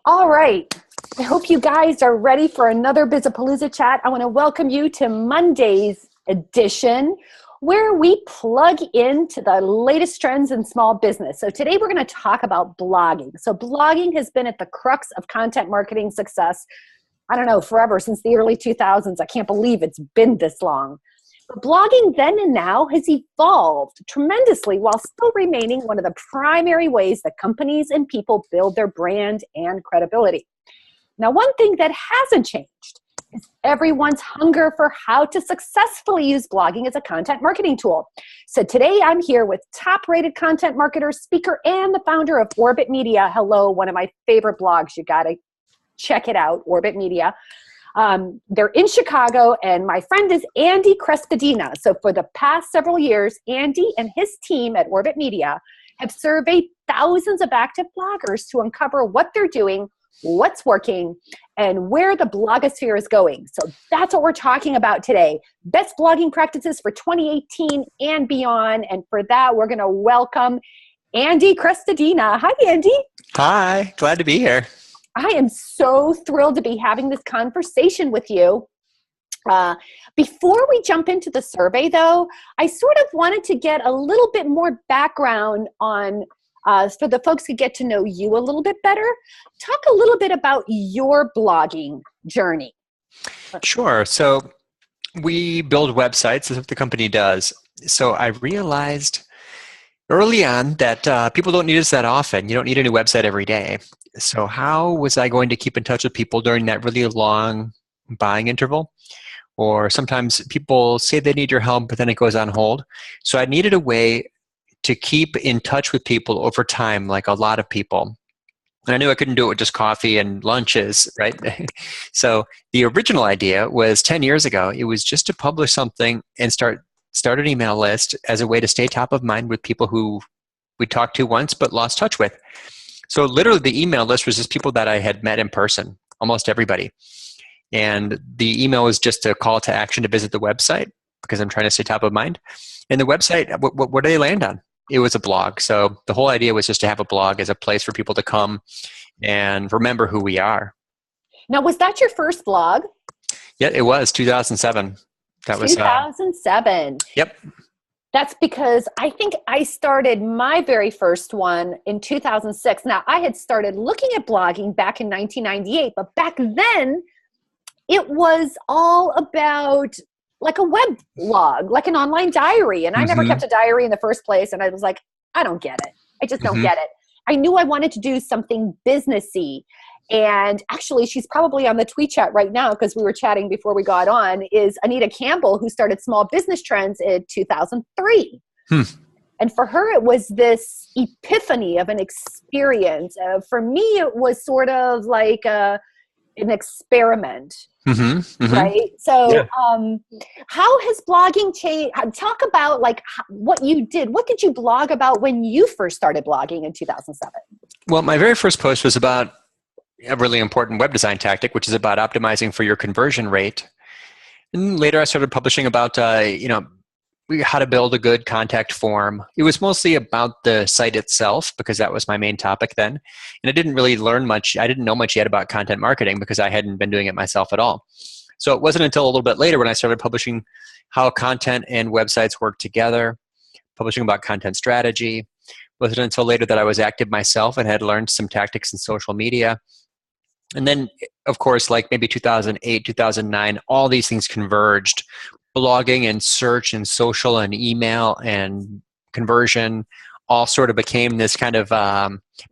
All right. I hope you guys are ready for another Bizapalooza chat. I want to welcome you to Monday's edition where we plug into the latest trends in small business. So today we're going to talk about blogging. So blogging has been at the crux of content marketing success, I don't know, forever, since the early 2000s. I can't believe it's been this long. But blogging then and now has evolved tremendously while still remaining one of the primary ways that companies and people build their brand and credibility. Now, one thing that hasn't changed is everyone's hunger for how to successfully use blogging as a content marketing tool. So today I'm here with top-rated content marketer, speaker, and the founder of Orbit Media. Hello, one of my favorite blogs. You got to check it out, Orbit Media. They're in Chicago, and my friend is Andy Crestodina. So for the past several years, Andy and his team at Orbit Media have surveyed thousands of active bloggers to uncover what they're doing, what's working, and where the blogosphere is going. So that's what we're talking about today. Best blogging practices for 2018 and beyond. And for that, we're going to welcome Andy Crestodina. Hi, Andy. Hi, glad to be here. I am so thrilled to be having this conversation with you. Before we jump into the survey, though, I sort of wanted to get a little bit more background on, so the folks could get to know you a little bit better. Talk a little bit about your blogging journey. Sure. So we build websites. That's what the company does. So I realized early on that people don't need us that often. You don't need a new website every day. So how was I going to keep in touch with people during that really long buying interval? Or sometimes people say they need your help, but then it goes on hold. So I needed a way to keep in touch with people over time, like a lot of people. And I knew I couldn't do it with just coffee and lunches, right? So the original idea was 10 years ago. It was just to publish something and start an email list as a way to stay top of mind with people who we talked to once but lost touch with. So literally the email list was just people that I had met in person, almost everybody. And the email was just a call to action to visit the website because I'm trying to stay top of mind. And the website, what do they land on? It was a blog. So the whole idea was just to have a blog as a place for people to come and remember who we are. Now, was that your first blog? Yeah, it was 2007. That was 2007. Yep. That's because I think I started my very first one in 2006. Now, I had started looking at blogging back in 1998, but back then it was all about like a web blog, like an online diary. And I never kept a diary in the first place. And I was like, I don't get it. I just don't get it. I knew I wanted to do something businessy. And actually, she's probably on the tweet chat right now because we were chatting before we got on, is Anita Campbell, who started Small Business Trends in 2003. And for her, it was this epiphany of an experience. For me, it was sort of like an experiment. Right? So how has blogging changed? Talk about like what you did. What did you blog about when you first started blogging in 2007? Well, my very first post was about a really important web design tactic, which is about optimizing for your conversion rate. And later I started publishing about, how to build a good contact form. It was mostly about the site itself because that was my main topic then. And I didn't really learn much. I didn't know much yet about content marketing because I hadn't been doing it myself at all. So it wasn't until a little bit later when I started publishing how content and websites work together, publishing about content strategy. It wasn't until later that I was active myself and had learned some tactics in social media. And then, of course, like maybe 2008, 2009, all these things converged. Blogging and search and social and email and conversion all sort of became this kind of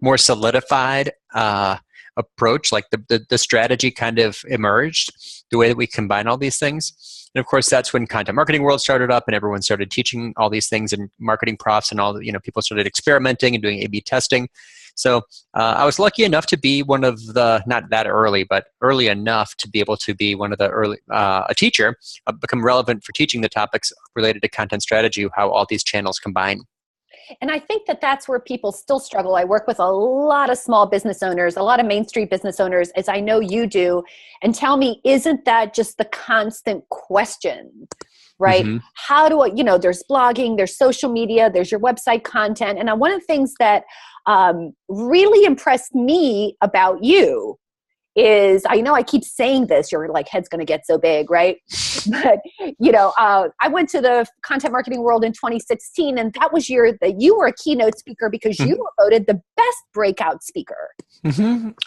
more solidified approach. Like the strategy kind of emerged, the way that we combine all these things. And of course, that's when content marketing world started up and everyone started teaching all these things and marketing profs and all, people started experimenting and doing A/B testing. So I was lucky enough to be one of the, not that early, but early enough to be able to be one of the early, a teacher, become relevant for teaching the topics related to content strategy, how all these channels combine. And I think that that's where people still struggle. I work with a lot of small business owners, a lot of Main Street business owners, as I know you do. And tell me, isn't that just the constant question, right? Mm-hmm. How do I, there's blogging, there's social media, there's your website content. And one of the things that really impressed me about you is, I know I keep saying this, your like head's going to get so big, right? But I went to the content marketing world in 2016, and that was you were a keynote speaker because you were voted the best breakout speaker.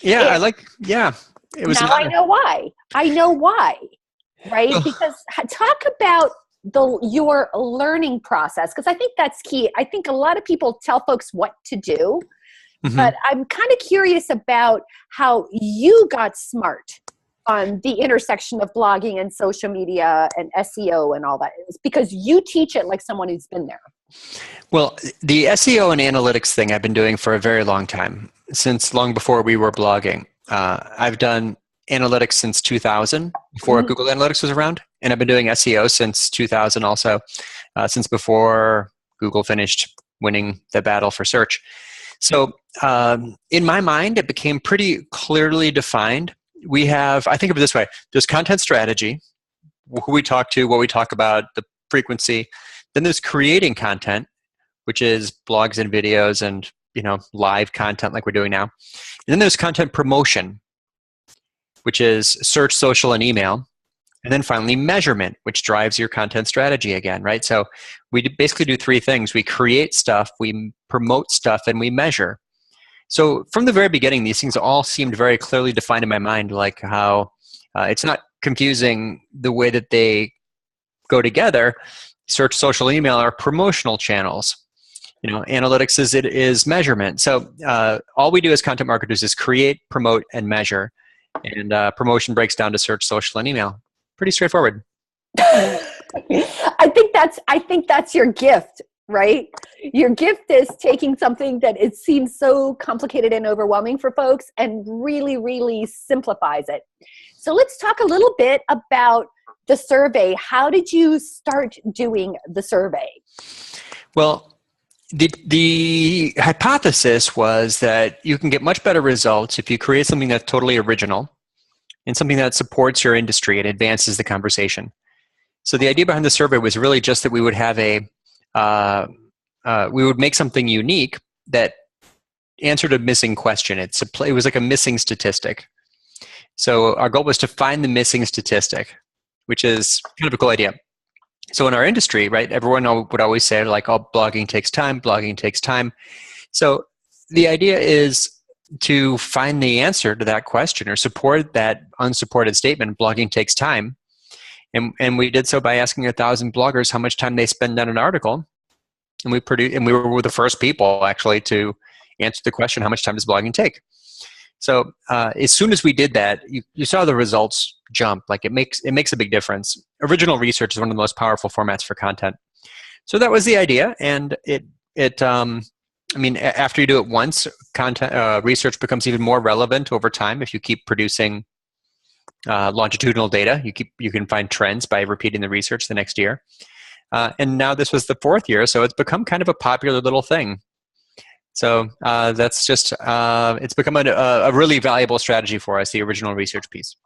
Yeah, and it was now I know why, right? Because talk about your learning process, because I think that's key. I think a lot of people tell folks what to do, but I'm kind of curious about how you got smart on the intersection of blogging and social media and SEO and all that. It's because you teach it like someone who's been there. Well, the SEO and analytics thing I've been doing for a very long time, since long before we were blogging. I've done analytics since 2000, before Google Analytics was around, and I've been doing SEO since 2000 also, since before Google finished winning the battle for search. So in my mind, it became pretty clearly defined. We have, I think of it this way, there's content strategy, who we talk to, what we talk about, the frequency. Then there's creating content, which is blogs and videos and live content like we're doing now. And then there's content promotion, which is search, social, and email. And then finally, measurement, which drives your content strategy again, right? So we basically do three things. We create stuff, we promote stuff, and we measure. So from the very beginning, these things all seemed very clearly defined in my mind, like how it's not confusing the way that they go together. Search, social, email are promotional channels. Analytics is measurement. So all we do as content marketers is create, promote, and measure. And promotion breaks down to search, social, and email. Pretty straightforward. I think that's your gift, right? Your gift is taking something that it seems so complicated and overwhelming for folks and really, really simplifies it. So let's talk a little bit about the survey. How did you start doing the survey? Well, the hypothesis was that you can get much better results if you create something that's totally original and something that supports your industry and advances the conversation. So the idea behind the survey was really just that we would have we would make something unique that answered a missing question. It was like a missing statistic. So our goal was to find the missing statistic, which is kind of a cool idea. So in our industry, right, everyone would always say like, oh, blogging takes time. So the idea is to find the answer to that question or support that unsupported statement, blogging takes time. And we did so by asking 1,000 bloggers how much time they spend on an article. And we were the first people actually to answer the question, how much time does blogging take? So as soon as we did that, you saw the results jump. Like it makes a big difference. Original research is one of the most powerful formats for content. So that was the idea, and after you do it once, content research becomes even more relevant over time. If you keep producing longitudinal data, you can find trends by repeating the research the next year. And now this was the fourth year, so it's become kind of a popular little thing. So that's just it's become a really valuable strategy for us, the original research piece.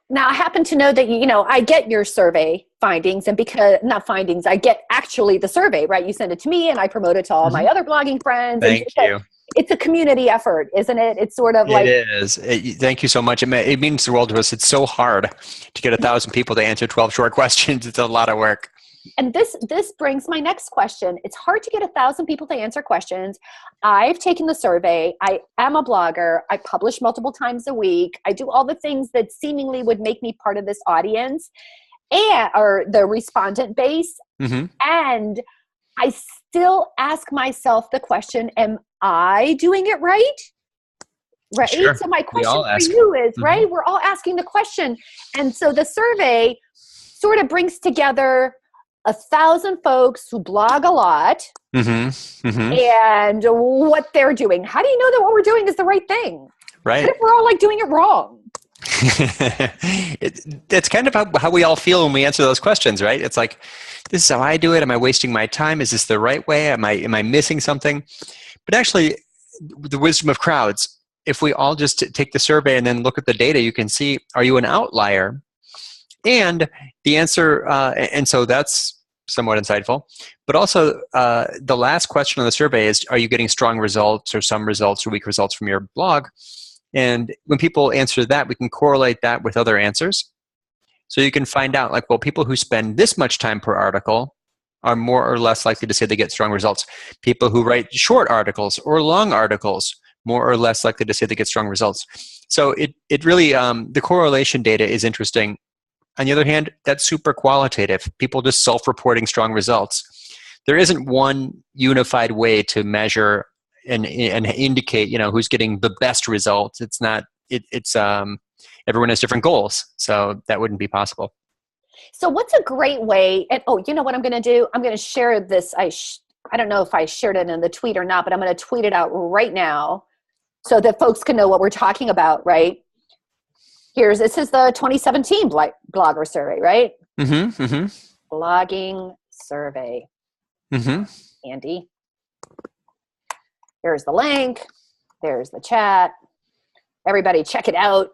Now, I happen to know that, I get your survey findings, and I get actually the survey, right? You send it to me and I promote it to all my other blogging friends. Thank you. It's a community effort, isn't it? It's sort of like... It is. Thank you so much. It means the world to us. It's so hard to get 1,000 people to answer 12 short questions. It's a lot of work. And this brings my next question. It's hard to get 1,000 people to answer questions. I've taken the survey. I am a blogger. I publish multiple times a week. I do all the things that seemingly would make me part of this audience or the respondent base. And I still ask myself the question, am I doing it right? Right. Sure. So my question for you is, right, we're all asking the question. And so the survey sort of brings together 1,000 folks who blog a lot and what they're doing. How do you know that what we're doing is the right thing? Right. What if we're all like doing it wrong? It's kind of how we all feel when we answer those questions, right? It's like, this is how I do it. Am I wasting my time? Is this the right way? Am I missing something? But actually, the wisdom of crowds, if we all just take the survey and then look at the data, you can see, are you an outlier? And the answer, and so that's somewhat insightful. But also, the last question on the survey is, are you getting strong results or some results or weak results from your blog? And when people answer that, we can correlate that with other answers. So you can find out, like, well, people who spend this much time per article are more or less likely to say they get strong results. People who write short articles or long articles, more or less likely to say they get strong results. So it really, the correlation data is interesting. On the other hand, that's super qualitative. People just self-reporting strong results. There isn't one unified way to measure and indicate, who's getting the best results. It's not. It's everyone has different goals, so that wouldn't be possible. So, what's a great way? And you know what I'm going to do? I'm going to share this. I don't know if I shared it in the tweet or not, but I'm going to tweet it out right now so that folks can know what we're talking about. Right? This is the 2017 blogger survey, right? Mm-hmm. Mm-hmm. Blogging survey. Mm-hmm. Andy. Here's the link. There's the chat. Everybody check it out.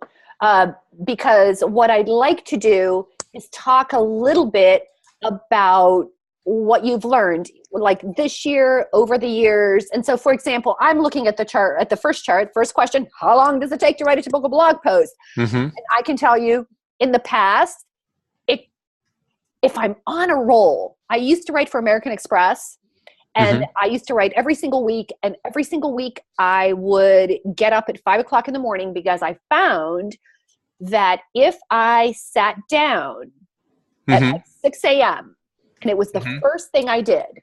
Because what I'd like to do is talk a little bit about what you've learned, like this year, over the years. And so, for example, I'm looking at the chart, at the first question, how long does it take to write a typical blog post? Mm-hmm. And I can tell you, in the past, if I'm on a roll, I used to write for American Express, and I used to write every single week. And every single week I would get up at 5 o'clock in the morning because I found that if I sat down at like 6 a.m. and it was the first thing I did,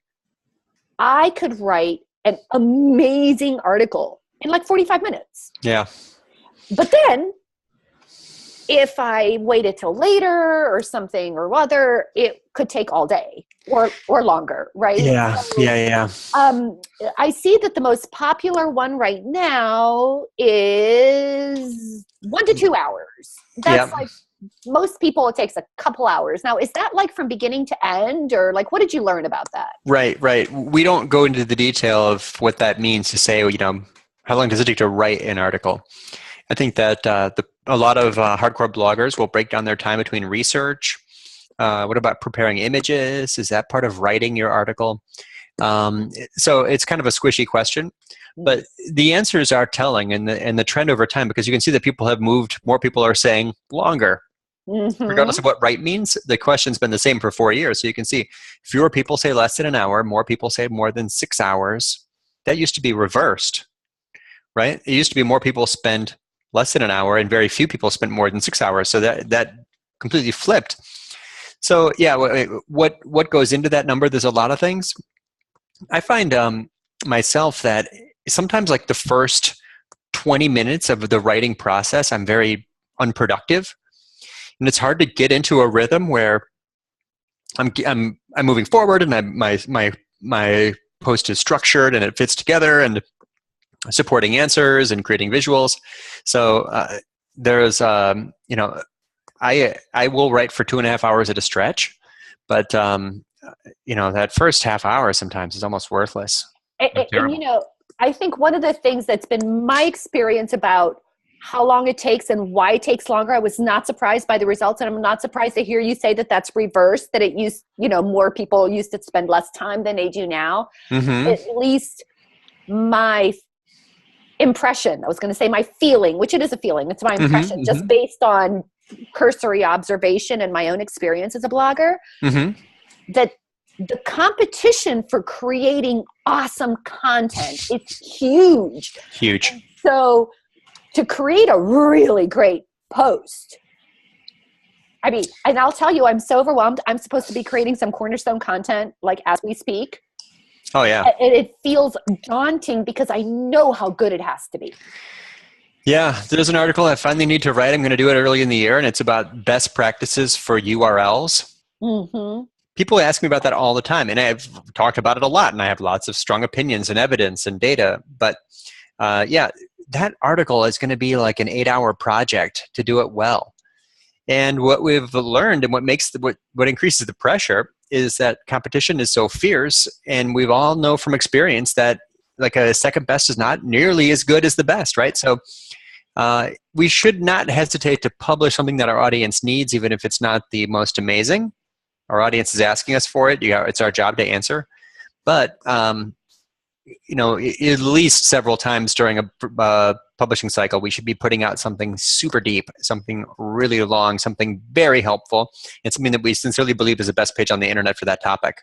I could write an amazing article in like 45 minutes. Yeah. But then if I waited till later or something or other, it could take all day or longer, right? Yeah, so, yeah. I see that the most popular one right now is 1 to 2 hours. That's like most people, it takes a couple hours. Now, is that like from beginning to end, or like what did you learn about that? Right. We don't go into the detail of what that means to say, how long does it take to write an article? I think that a lot of hardcore bloggers will break down their time between research. What about preparing images? Is that part of writing your article? So it's kind of a squishy question, but the answers are telling, and the trend over time, because you can see that people have moved. More people are saying longer, regardless of what right means. The question's been the same for 4 years, so you can see fewer people say less than an hour, more people say more than 6 hours. That used to be reversed, right? It used to be more people spend less than an hour, and very few people spent more than 6 hours. So that completely flipped. So yeah, what goes into that number? There's a lot of things. I find myself that sometimes, like the first 20 minutes of the writing process, I'm very unproductive, and it's hard to get into a rhythm where I'm moving forward, and my post is structured and it fits together, and supporting answers and creating visuals. So there's I will write for 2.5 hours at a stretch, but that first half hour sometimes is almost worthless. And I think one of the things that's been my experience about how long it takes and why it takes longer, I was not surprised by the results, and I'm not surprised to hear you say that that's reversed, that it used, more people used to spend less time than they do now. At least my impression, I was going to say my feeling, which it is a feeling, it's my impression, just based on cursory observation and my own experience as a blogger, that the competition for creating awesome content is huge. And so to create a really great post, and I'll tell you, I'm so overwhelmed. I'm supposed to be creating some cornerstone content like as we speak. Oh yeah. And it feels daunting because I know how good it has to be. Yeah, there's an article I finally need to write. I'm going to do it early in the year, and it's about best practices for URLs. People ask me about that all the time, and I've talked about it a lot, and I have lots of strong opinions and evidence and data. But that article is going to be like an 8-hour project to do it well. And what we've learned, and what makes what increases the pressure, is that competition is so fierce, and we all know from experience that like a second best is not nearly as good as the best, right? So we should not hesitate to publish something that our audience needs, even if it's not the most amazing. Our audience is asking us for it. It's our job to answer. But at least several times during a publishing cycle, we should be putting out something super deep, something really long, something very helpful, and something that we sincerely believe is the best page on the internet for that topic.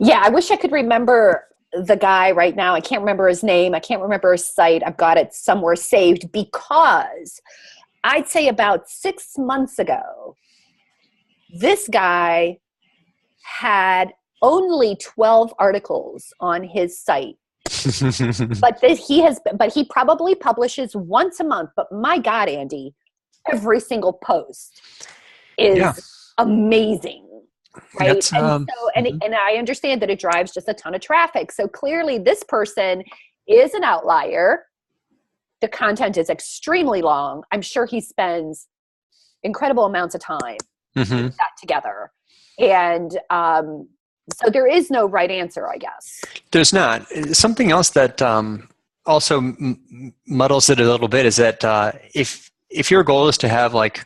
Yeah, I wish I could remember the guy right now. I can't remember his name. I can't remember his site. I've got it somewhere saved, because I'd say about 6 months ago, this guy had only 12 articles on his site. but he probably publishes once a month. But my God, Andy, every single post is amazing. Right. And I understand that it drives just a ton of traffic. So clearly this person is an outlier. The content is extremely long. I'm sure he spends incredible amounts of time putting that together. And so there is no right answer, I guess. There's not. Something else that also muddles it a little bit is that if your goal is to have like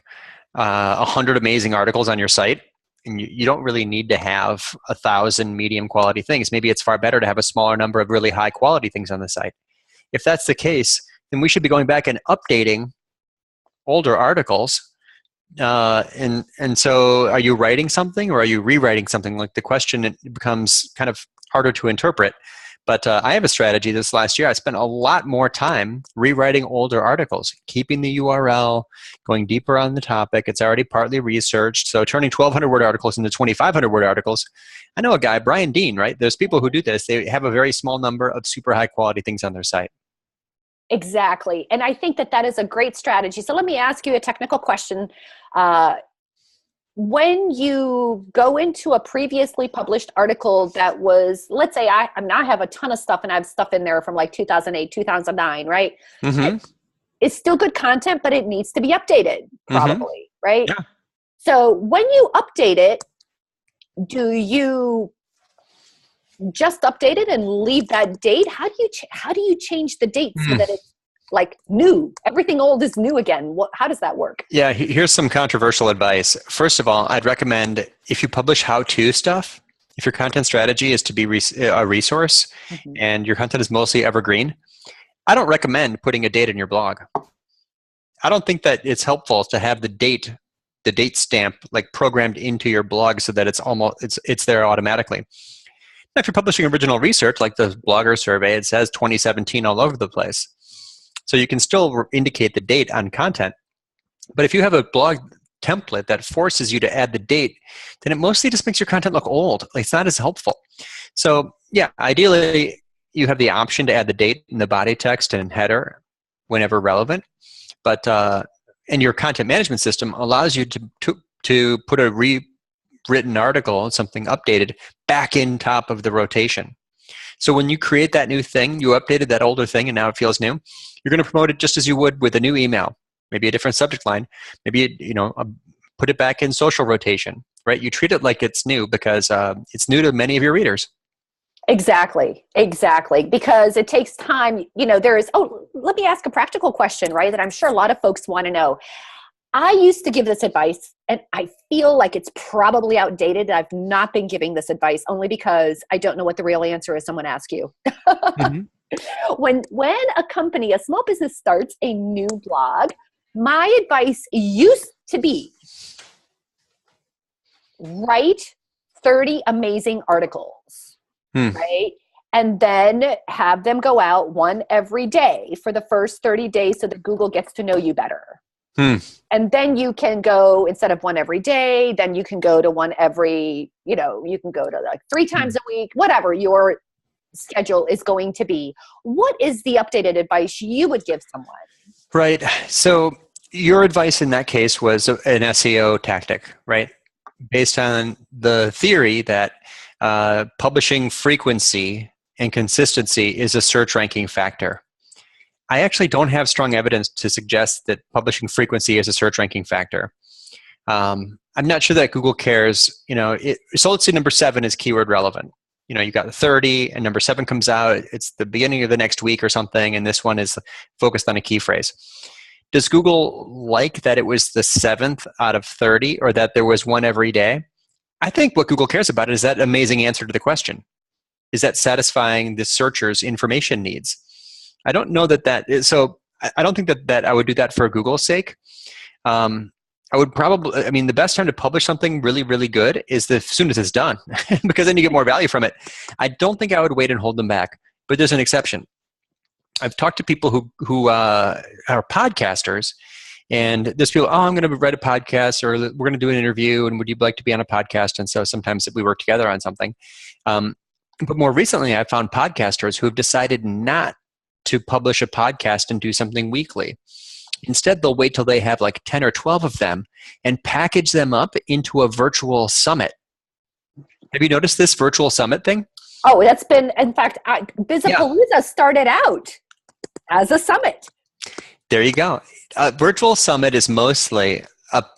100 amazing articles on your site, and you don't really need to have 1,000 medium quality things. Maybe it's far better to have a smaller number of really high quality things on the site. If that's the case, then we should be going back and updating older articles. And so are you writing something or are you rewriting something? Like the question, it becomes kind of harder to interpret. But I have a strategy this last year. I spent a lot more time rewriting older articles, keeping the URL, going deeper on the topic. It's already partly researched. So turning 1,200 word articles into 2,500 word articles. I know a guy, Brian Dean, right? There's people who do this. They have a very small number of super high quality things on their site. Exactly. And I think that is a great strategy. So let me ask you a technical question. When you go into a previously published article that was, let's say I have a ton of stuff and I have stuff in there from like 2008, 2009, right? It's still good content, but it needs to be updated probably, right? Yeah. So when you update it, do you just update it and leave that date? How do you change the date so that it's like new? Everything old is new again. How does that work? Yeah, here's some controversial advice. First of all, I'd recommend if you publish how-to stuff, if your content strategy is to be a resource and your content is mostly evergreen, I don't recommend putting a date in your blog. I don't think that it's helpful to have the date stamp like programmed into your blog so that it's there automatically. Now, if you're publishing original research like the blogger survey, it says 2017 all over the place. So you can still indicate the date on content. But if you have a blog template that forces you to add the date, then it mostly just makes your content look old. Like, it's not as helpful. So yeah, ideally you have the option to add the date in the body text and header whenever relevant. But and your content management system allows you to put a rewritten article, something updated, back in top of the rotation. So when you create that new thing, you updated that older thing and now it feels new, you're going to promote it just as you would with a new email, maybe a different subject line, maybe put it back in social rotation, right? You treat it like it's new because it's new to many of your readers. Exactly. Because it takes time. Let me ask a practical question, right? That I'm sure a lot of folks want to know. I used to give this advice and I feel like it's probably outdated. I've not been giving this advice only because I don't know what the real answer is. Someone ask you. When a company, a small business starts a new blog, my advice used to be write 30 amazing articles, right? And then have them go out one every day for the first 30 days so that Google gets to know you better. And then you can go, instead of one every day, then you can go to one every, you can go to like 3 times a week, whatever your schedule is going to be. What is the updated advice you would give someone? Right. So your advice in that case was an SEO tactic, right? Based on the theory that publishing frequency and consistency is a search ranking factor. I actually don't have strong evidence to suggest that publishing frequency is a search ranking factor. I'm not sure that Google cares. So let's say number 7 is keyword relevant. You got 30 and number 7 comes out. It's the beginning of the next week or something, and this one is focused on a key phrase. Does Google like that it was the 7th out of 30 or that there was one every day? I think what Google cares about is that amazing answer to the question. Is that satisfying the searcher's information needs? I don't know that that is, so I don't think that I would do that for Google's sake. I would probably, I mean, the best time to publish something really, really good is as soon as it's done, because then you get more value from it. I don't think I would wait and hold them back, but there's an exception. I've talked to people who are podcasters, and there's people, oh, I'm going to write a podcast, or we're going to do an interview, and would you like to be on a podcast? And so sometimes we work together on something. But more recently, I've found podcasters who have decided not to publish a podcast and do something weekly. Instead, they'll wait till they have like 10 or 12 of them and package them up into a virtual summit. Have you noticed this virtual summit thing? Oh, that's been, in fact, Bizapalooza started out as a summit. There you go. Virtual summit is mostly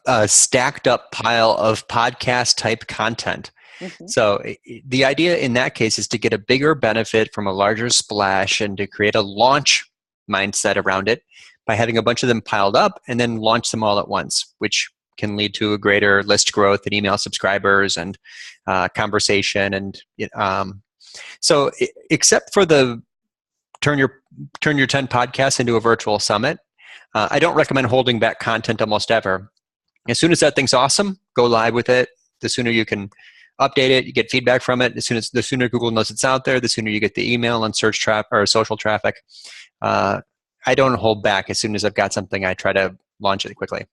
a stacked up pile of podcast type content. Mm-hmm. So the idea in that case is to get a bigger benefit from a larger splash and to create a launch mindset around it by having a bunch of them piled up and then launch them all at once, which can lead to a greater list growth and email subscribers and conversation. And so except for the turn your 10 podcasts into a virtual summit, I don't recommend holding back content almost ever. As soon as that thing's awesome, go live with it. The sooner you can update it, you get feedback from it. The sooner Google knows it's out there, the sooner you get the email and search traffic or social traffic. I don't hold back. As soon as I've got something, I try to launch it quickly.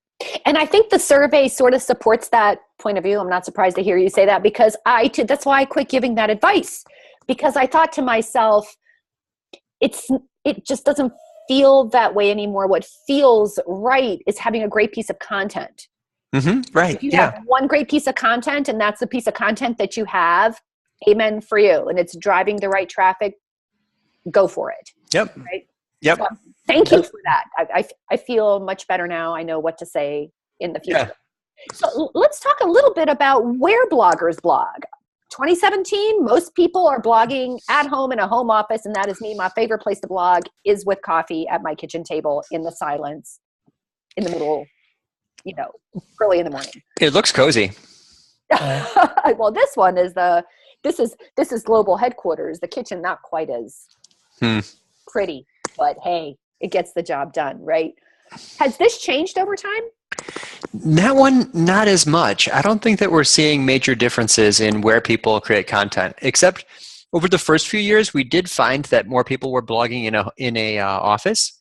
And I think the survey sort of supports that point of view. I'm not surprised to hear you say that, because that's why I quit giving that advice, because I thought to myself, it just doesn't feel that way anymore. What feels right is having a great piece of content. Mm-hmm, right. If you have one great piece of content and that's the piece of content that you have, amen for you. And it's driving the right traffic, go for it. Yep. Right? Yep. So thank you for that. I feel much better now. I know what to say in the future. Yeah. So let's talk a little bit about where bloggers blog. 2017, most people are blogging at home in a home office, and that is me. My favorite place to blog is with coffee at my kitchen table in the silence, in the middle, early in the morning. It looks cozy. Well, this one is this is global headquarters. The kitchen, not quite as pretty, but hey, it gets the job done, right? Has this changed over time? That one, not as much. I don't think that we're seeing major differences in where people create content, except over the first few years, we did find that more people were blogging in a office.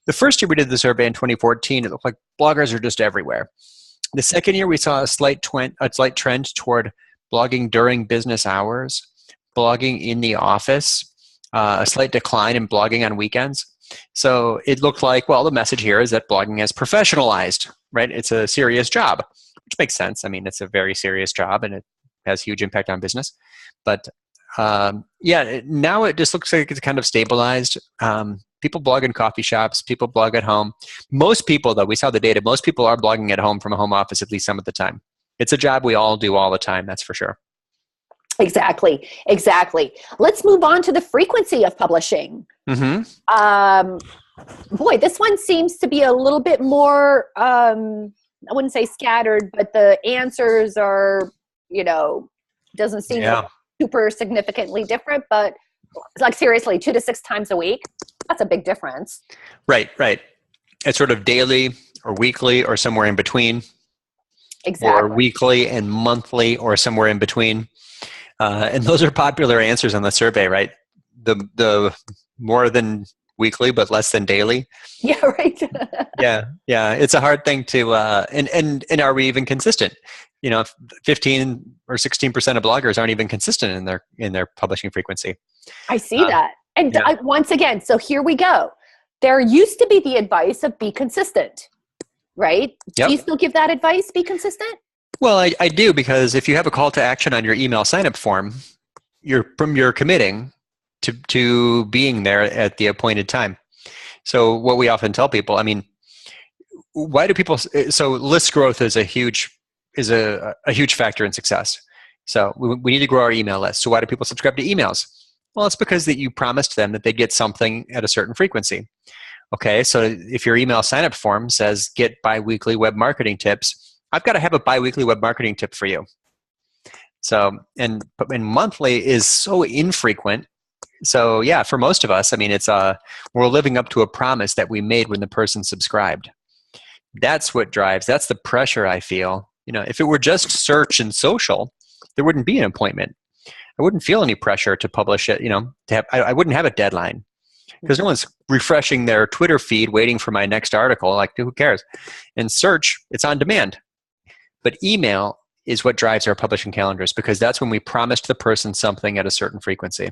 The first year we did the survey in 2014, it looked like bloggers are just everywhere. The second year, we saw a slight trend toward blogging during business hours, blogging in the office, a slight decline in blogging on weekends. So it looked like, well, the message here is that blogging has professionalized, right? It's a serious job, which makes sense. I mean, it's a very serious job and it has huge impact on business. But now it just looks like it's kind of stabilized. People blog in coffee shops, people blog at home. Most people, though, we saw the data, most people are blogging at home from a home office at least some of the time. It's a job we all do all the time, that's for sure. Exactly. Let's move on to the frequency of publishing. Mm-hmm. Boy, this one seems to be a little bit more, I wouldn't say scattered, but the answers are, doesn't seem super significantly different, but like seriously, 2 to 6 times a week, that's a big difference. Right. It's sort of daily or weekly or somewhere in between. Exactly. Or weekly and monthly or somewhere in between. And those are popular answers on the survey, right? The more than weekly, but less than daily. Yeah, right. yeah. It's a hard thing to, and are we even consistent? 15 or 16% of bloggers aren't even consistent in their publishing frequency. I see that. And once again, so here we go. There used to be the advice of be consistent, right? Yep. Do you still give that advice, be consistent? Well, I do, because if you have a call to action on your email sign-up form, you're committing to being there at the appointed time. So what we often tell people, I mean, why do people? So list growth is a huge factor in success. So we need to grow our email list. So why do people subscribe to emails? Well, it's because that you promised them that they'd get something at a certain frequency. Okay, so if your email sign-up form says get bi-weekly web marketing tips, I've got to have a bi-weekly web marketing tip for you. So, and monthly is so infrequent. So yeah, for most of us, I mean, it's we're living up to a promise that we made when the person subscribed. That's what drives. That's the pressure I feel. If it were just search and social, there wouldn't be an appointment. I wouldn't feel any pressure to publish it. I wouldn't have a deadline because no one's refreshing their Twitter feed waiting for my next article. Like, who cares? And search, it's on demand. But email is what drives our publishing calendars because that's when we promised the person something at a certain frequency.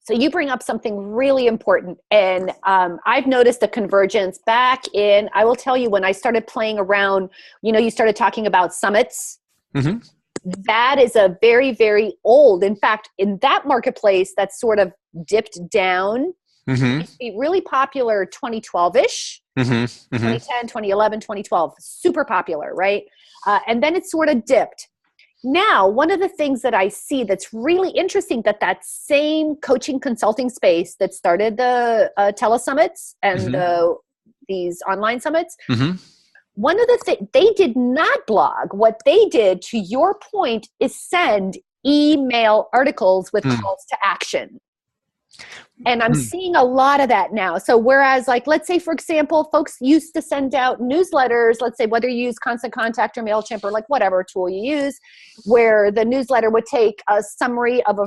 So you bring up something really important. And I've noticed a convergence back in, I will tell you, when I started playing around, you started talking about summits. Mm-hmm. That is a very, very old. In fact, in that marketplace, that's sort of dipped down. Mm-hmm. It used to be really popular 2012-ish, mm-hmm. Mm-hmm. 2010, 2011, 2012, super popular, right? And then it sort of dipped. Now, one of the things that I see that's really interesting, that same coaching consulting space that started the telesummits and mm-hmm. These online summits, mm-hmm. one of the things, they did not blog. What they did, to your point, is send email articles with calls to action. And I'm seeing a lot of that now. So whereas, like, let's say, for example, folks used to send out newsletters, let's say whether you use Constant Contact or MailChimp or like whatever tool you use, where the newsletter would take a summary of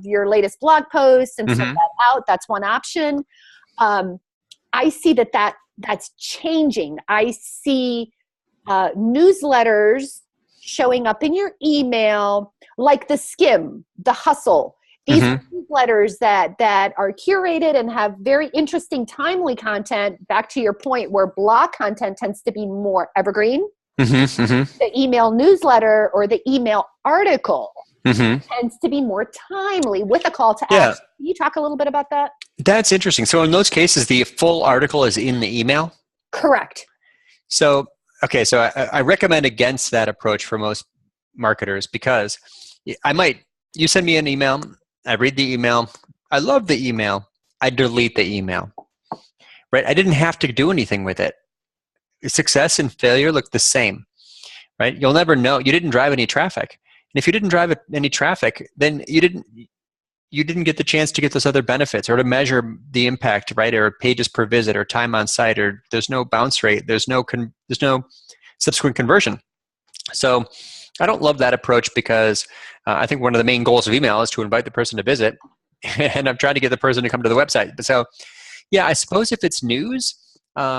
your latest blog post and mm-hmm. send that out. That's one option. I see that's changing. I see newsletters showing up in your email, like the Skim, the Hustle. These mm-hmm. newsletters that are curated and have very interesting, timely content, back to your point, where blog content tends to be more evergreen. Mm-hmm. Mm-hmm. The email newsletter or the email article mm-hmm. tends to be more timely with a call to action. Can you talk a little bit about that? That's interesting. So in those cases, the full article is in the email? Correct. So, okay, so I recommend against that approach for most marketers because you send me an email, I read the email. I love the email. I delete the email, right? I didn't have to do anything with it. Success and failure look the same, right? You'll never know. You didn't drive any traffic. And if you didn't drive any traffic, then you didn't get the chance to get those other benefits or to measure the impact, right? Or pages per visit or time on site, or there's no bounce rate. There's no subsequent conversion. So I don't love that approach because I think one of the main goals of email is to invite the person to visit, and I'm trying to get the person to come to the website. But so, yeah, I suppose if it's news,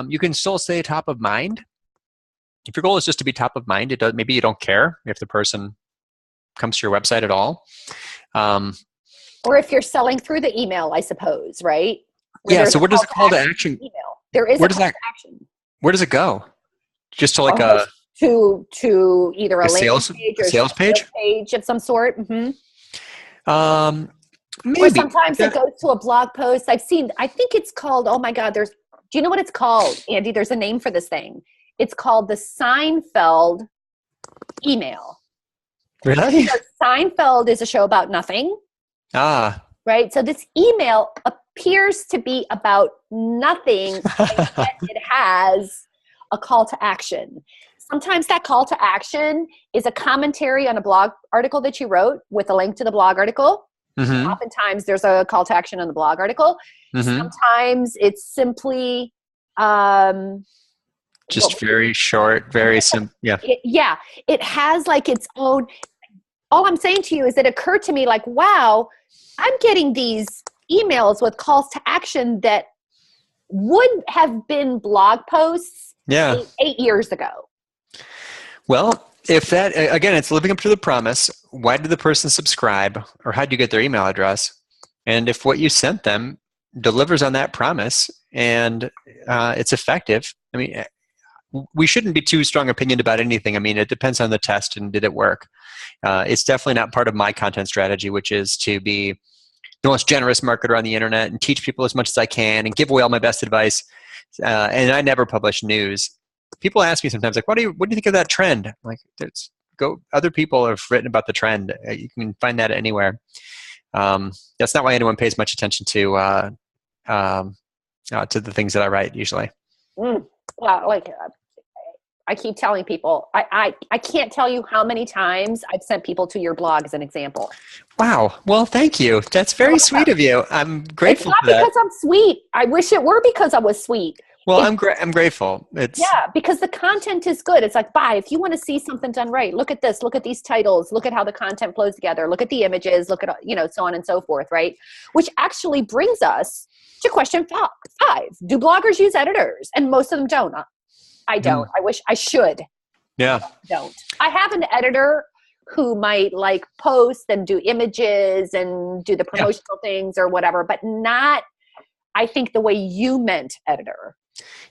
you can still stay top of mind. If your goal is just to be top of mind, maybe you don't care if the person comes to your website at all. Or if you're selling through the email, I suppose, right? Yeah. So where does the call to action? Email. There is a call to action. Where does it go? Just to like to either a sales page or sales page of some sort. Mm-hmm. Maybe. Or sometimes it goes to a blog post. I think it's called, oh my God, do you know what it's called, Andy? There's a name for this thing. It's called the Seinfeld email. Really? Because Seinfeld is a show about nothing. Right? So this email appears to be about nothing, and yet it has a call to action. Sometimes that call to action is a commentary on a blog article that you wrote with a link to the blog article. Mm-hmm. Oftentimes there's a call to action on the blog article. Mm-hmm. Sometimes it's simply just very short, very simple. Yeah. It has like its own. All I'm saying to you is it occurred to me like, wow, I'm getting these emails with calls to action that would have been blog posts 8 years ago. Well, if that, again, it's living up to the promise. Why did the person subscribe, or how did you get their email address? And if what you sent them delivers on that promise and it's effective, I mean, we shouldn't be too strong opinioned about anything. I mean, it depends on the test and did it work. It's definitely not part of my content strategy, which is to be the most generous marketer on the internet and teach people as much as I can and give away all my best advice. And I never publish news. People ask me sometimes, like, what do you think of that trend? I'm like, other people have written about the trend. You can find that anywhere. That's not why anyone pays much attention to the things that I write usually. Well, like I keep telling people, I can't tell you how many times I've sent people to your blog as an example. Wow. Well, thank you. That's very sweet of you. I'm It's grateful not for that. because I'm sweet. I wish it were because I was sweet. Well, It's, I'm grateful. It's yeah, because the content is good. It's like, if you want to see something done right, look at this, look at these titles, look at how the content flows together, look at the images, look at, so on and so forth, right? Which actually brings us to question 5. Do bloggers use editors? And most of them don't. I don't. I wish I should. yeah. Don't. I have an editor who might like post and do images and do the promotional things or whatever, but not, I think, the way you meant editor.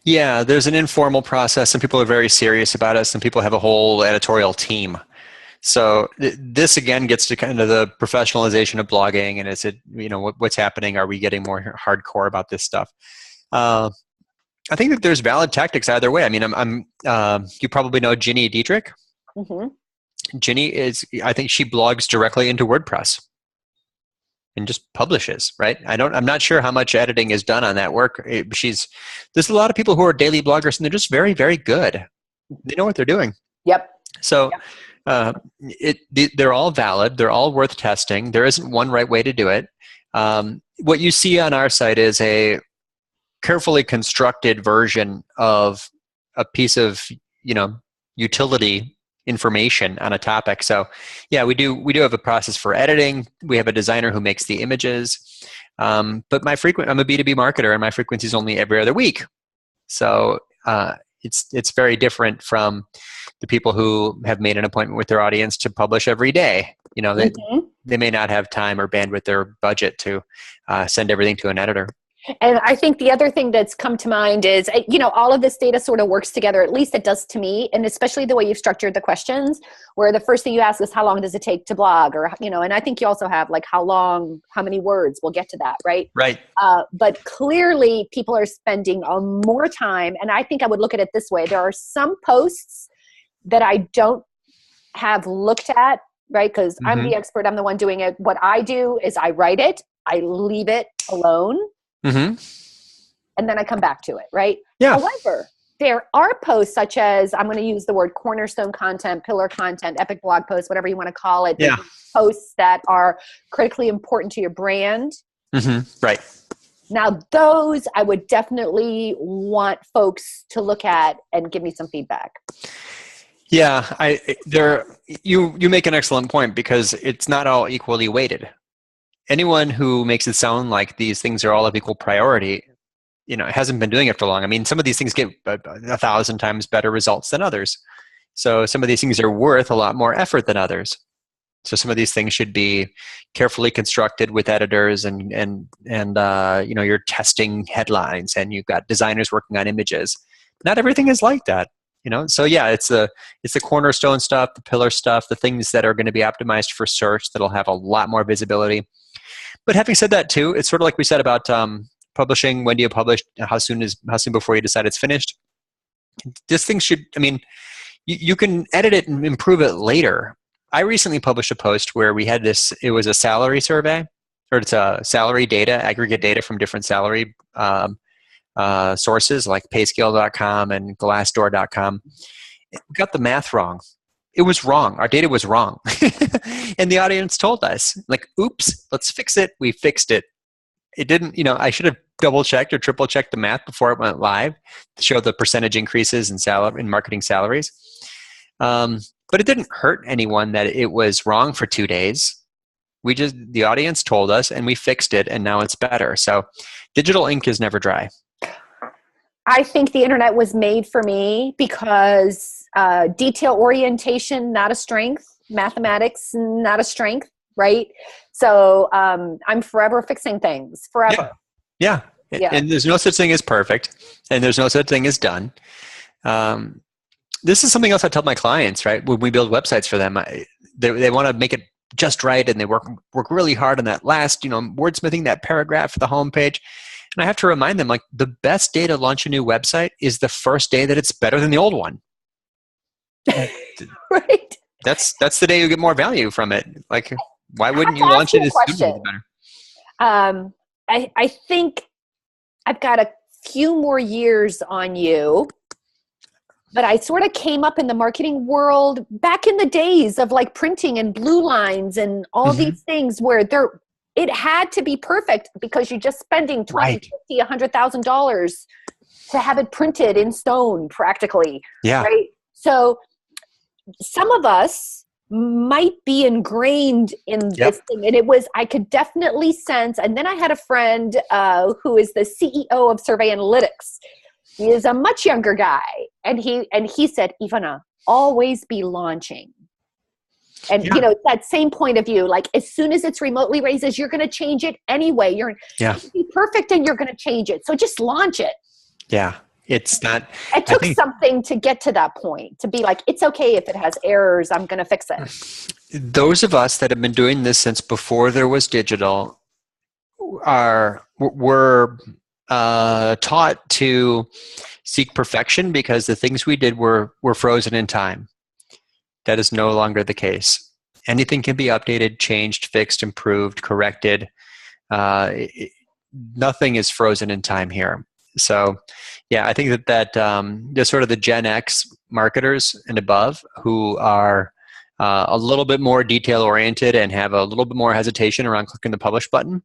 Yeah, there's an informal process. Some people are very serious about it. Some people have a whole editorial team. So this again gets to kind of the professionalization of blogging, and is it, what's happening? Are we getting more hardcore about this stuff? I think that there's valid tactics either way. I mean, you probably know Ginny Dietrich. Mm-hmm. Ginny I think she blogs directly into WordPress and just publishes, right? I'm not sure how much editing is done on that work. There's a lot of people who are daily bloggers, and they're just very, very good. They know what they're doing. Yep. So they're all valid. They're all worth testing. There isn't one right way to do it. What you see on our site is a carefully constructed version of a piece of, utility information on a topic. So yeah, we do have a process for editing. We have a designer who makes the images. But I'm a B2B marketer, and my frequency is only every other week. So it's very different from the people who have made an appointment with their audience to publish every day. They may not have time or bandwidth or budget to send everything to an editor. And I think the other thing that's come to mind is, all of this data sort of works together, at least it does to me, and especially the way you've structured the questions, where the first thing you ask is, how long does it take to blog? Or, and I think you also have like, how many words? We'll get to that, right? Right. But clearly people are spending more time, and I think I would look at it this way. There are some posts that I don't have looked at, right? Because I'm the expert, I'm the one doing it. What I do is I write it, I leave it alone. Mm-hmm. And then I come back to it, right? Yeah. However, there are posts such as, I'm going to use the word cornerstone content, pillar content, epic blog posts, whatever you want to call it. Yeah. Posts that are critically important to your brand. Mm-hmm. Right. Now, those I would definitely want folks to look at and give me some feedback. Yeah, you make an excellent point, because it's not all equally weighted. Anyone who makes it sound like these things are all of equal priority, hasn't been doing it for long. I mean, some of these things get 1,000 times better results than others. So some of these things are worth a lot more effort than others. So some of these things should be carefully constructed with editors and you're testing headlines, and you've got designers working on images. Not everything is like that. So yeah, it's the cornerstone stuff, the pillar stuff, the things that are going to be optimized for search that'll have a lot more visibility. But having said that too, it's sort of like we said about publishing. When do you publish? How soon before you decide it's finished? This thing should, you can edit it and improve it later. I recently published a post where we had it was a salary survey, or it's a salary data, aggregate data from different salary sources like payscale.com and glassdoor.com. We got the math wrong. It was wrong. Our data was wrong. And the audience told us, like, oops, let's fix it. We fixed it. It didn't, I should have double checked or triple checked the math before it went live to show the percentage increases in marketing salaries. But it didn't hurt anyone that it was wrong for 2 days. The audience told us, and we fixed it, and now it's better. So digital ink is never dry. I think the internet was made for me because detail orientation, not a strength. Mathematics, not a strength, right? So I'm forever fixing things, forever. Yeah. And there's no such thing as perfect, and there's no such thing as done. This is something else I tell my clients, right? When we build websites for them, they want to make it just right, and they work really hard on that last, wordsmithing that paragraph for the homepage. And I have to remind them, like, the best day to launch a new website is the first day that it's better than the old one. Right. That's the day you get more value from it. Like, why wouldn't you launch it as soon as it's better? I think I've got a few more years on you. but I sort of came up in the marketing world back in the days of like printing and blue lines and all these things where it had to be perfect because you're just spending $20, $50, $100,000 to have it printed in stone practically. Yeah. Right. So some of us might be ingrained in this thing. And I could definitely sense, and then I had a friend who is the CEO of Survey Analytics. He is a much younger guy. And he said, Ivana, always be launching. And, that same point of view, like as soon as it's remotely raises, you're going to change it anyway. You're going to be perfect and you're going to change it. So just launch it. Yeah. It's not. It took something to get to that point, to be like, it's okay if it has errors, I'm going to fix it. Those of us that have been doing this since before there was digital were taught to seek perfection because the things we did were frozen in time. That is no longer the case. Anything can be updated, changed, fixed, improved, corrected. Nothing is frozen in time here. So, yeah, I think that there's sort of the Gen X marketers and above who are a little bit more detail oriented and have a little bit more hesitation around clicking the publish button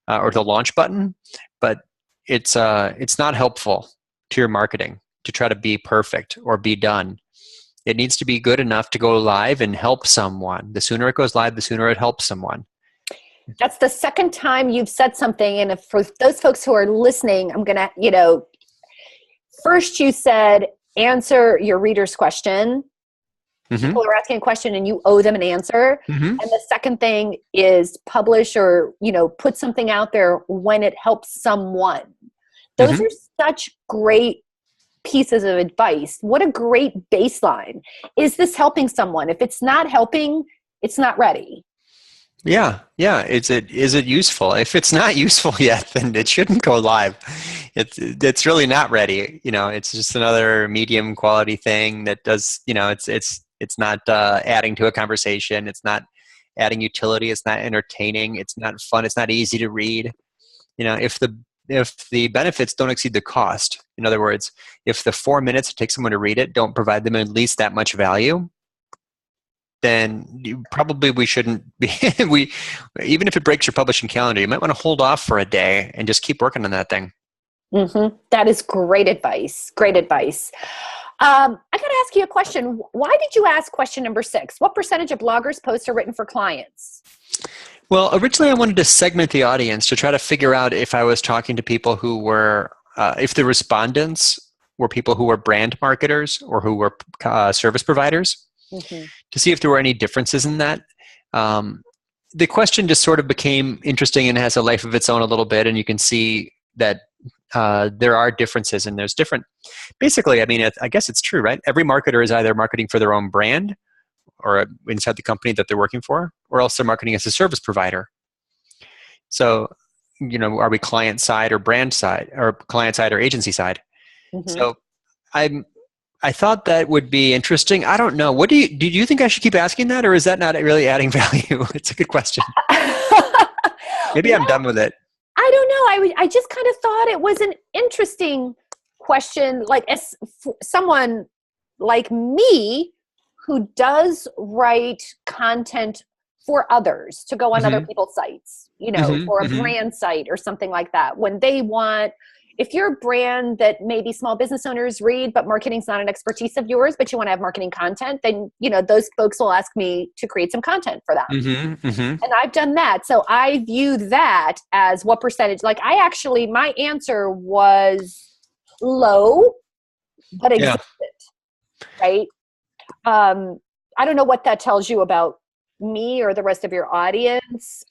or the launch button. But it's not helpful to your marketing to try to be perfect or be done. It needs to be good enough to go live and help someone. The sooner it goes live, the sooner it helps someone. That's the second time you've said something. And for those folks who are listening, I'm going to, first you said, answer your reader's question. People are asking a question and you owe them an answer. And the second thing is publish or, put something out there when it helps someone. Those are such great pieces of advice. What a great baseline. Is this helping someone? If it's not helping, it's not ready. Yeah. Is it useful? If it's not useful yet, then it shouldn't go live. It's really not ready. It's just another medium quality thing that does. It's not adding to a conversation. It's not adding utility. It's not entertaining. It's not fun. It's not easy to read. If the benefits don't exceed the cost, in other words, if the 4 minutes it takes someone to read it don't provide them at least that much value, then we shouldn't be. Even if it breaks your publishing calendar, you might want to hold off for a day and just keep working on that thing. That is great advice. Great advice. I got to ask you a question. Why did you ask question number 6? What percentage of bloggers' posts are written for clients? Well, originally I wanted to segment the audience to try to figure out if I was talking to people who were, if the respondents were people who were brand marketers or who were service providers, to see if there were any differences in that. The question just sort of became interesting and has a life of its own a little bit, and you can see that there are differences and there's different. Basically, I guess it's true, right? Every marketer is either marketing for their own brand or inside the company that they're working for, or else they're marketing as a service provider. So, are we client side or brand side, or client side or agency side? So I thought that would be interesting. I don't know. Do you think I should keep asking that, or is that not really adding value? It's a good question. Maybe I'm done with it. I don't know. I just kind of thought it was an interesting question. Like as someone like me who does write content for others to go on other people's sites, for a brand site or something like that. When they want, if you're a brand that maybe small business owners read, but marketing's not an expertise of yours, but you want to have marketing content, then, those folks will ask me to create some content for them. And I've done that. So I view that as what percentage, my answer was low, but existed, right? I don't know what that tells you about me or the rest of your audience.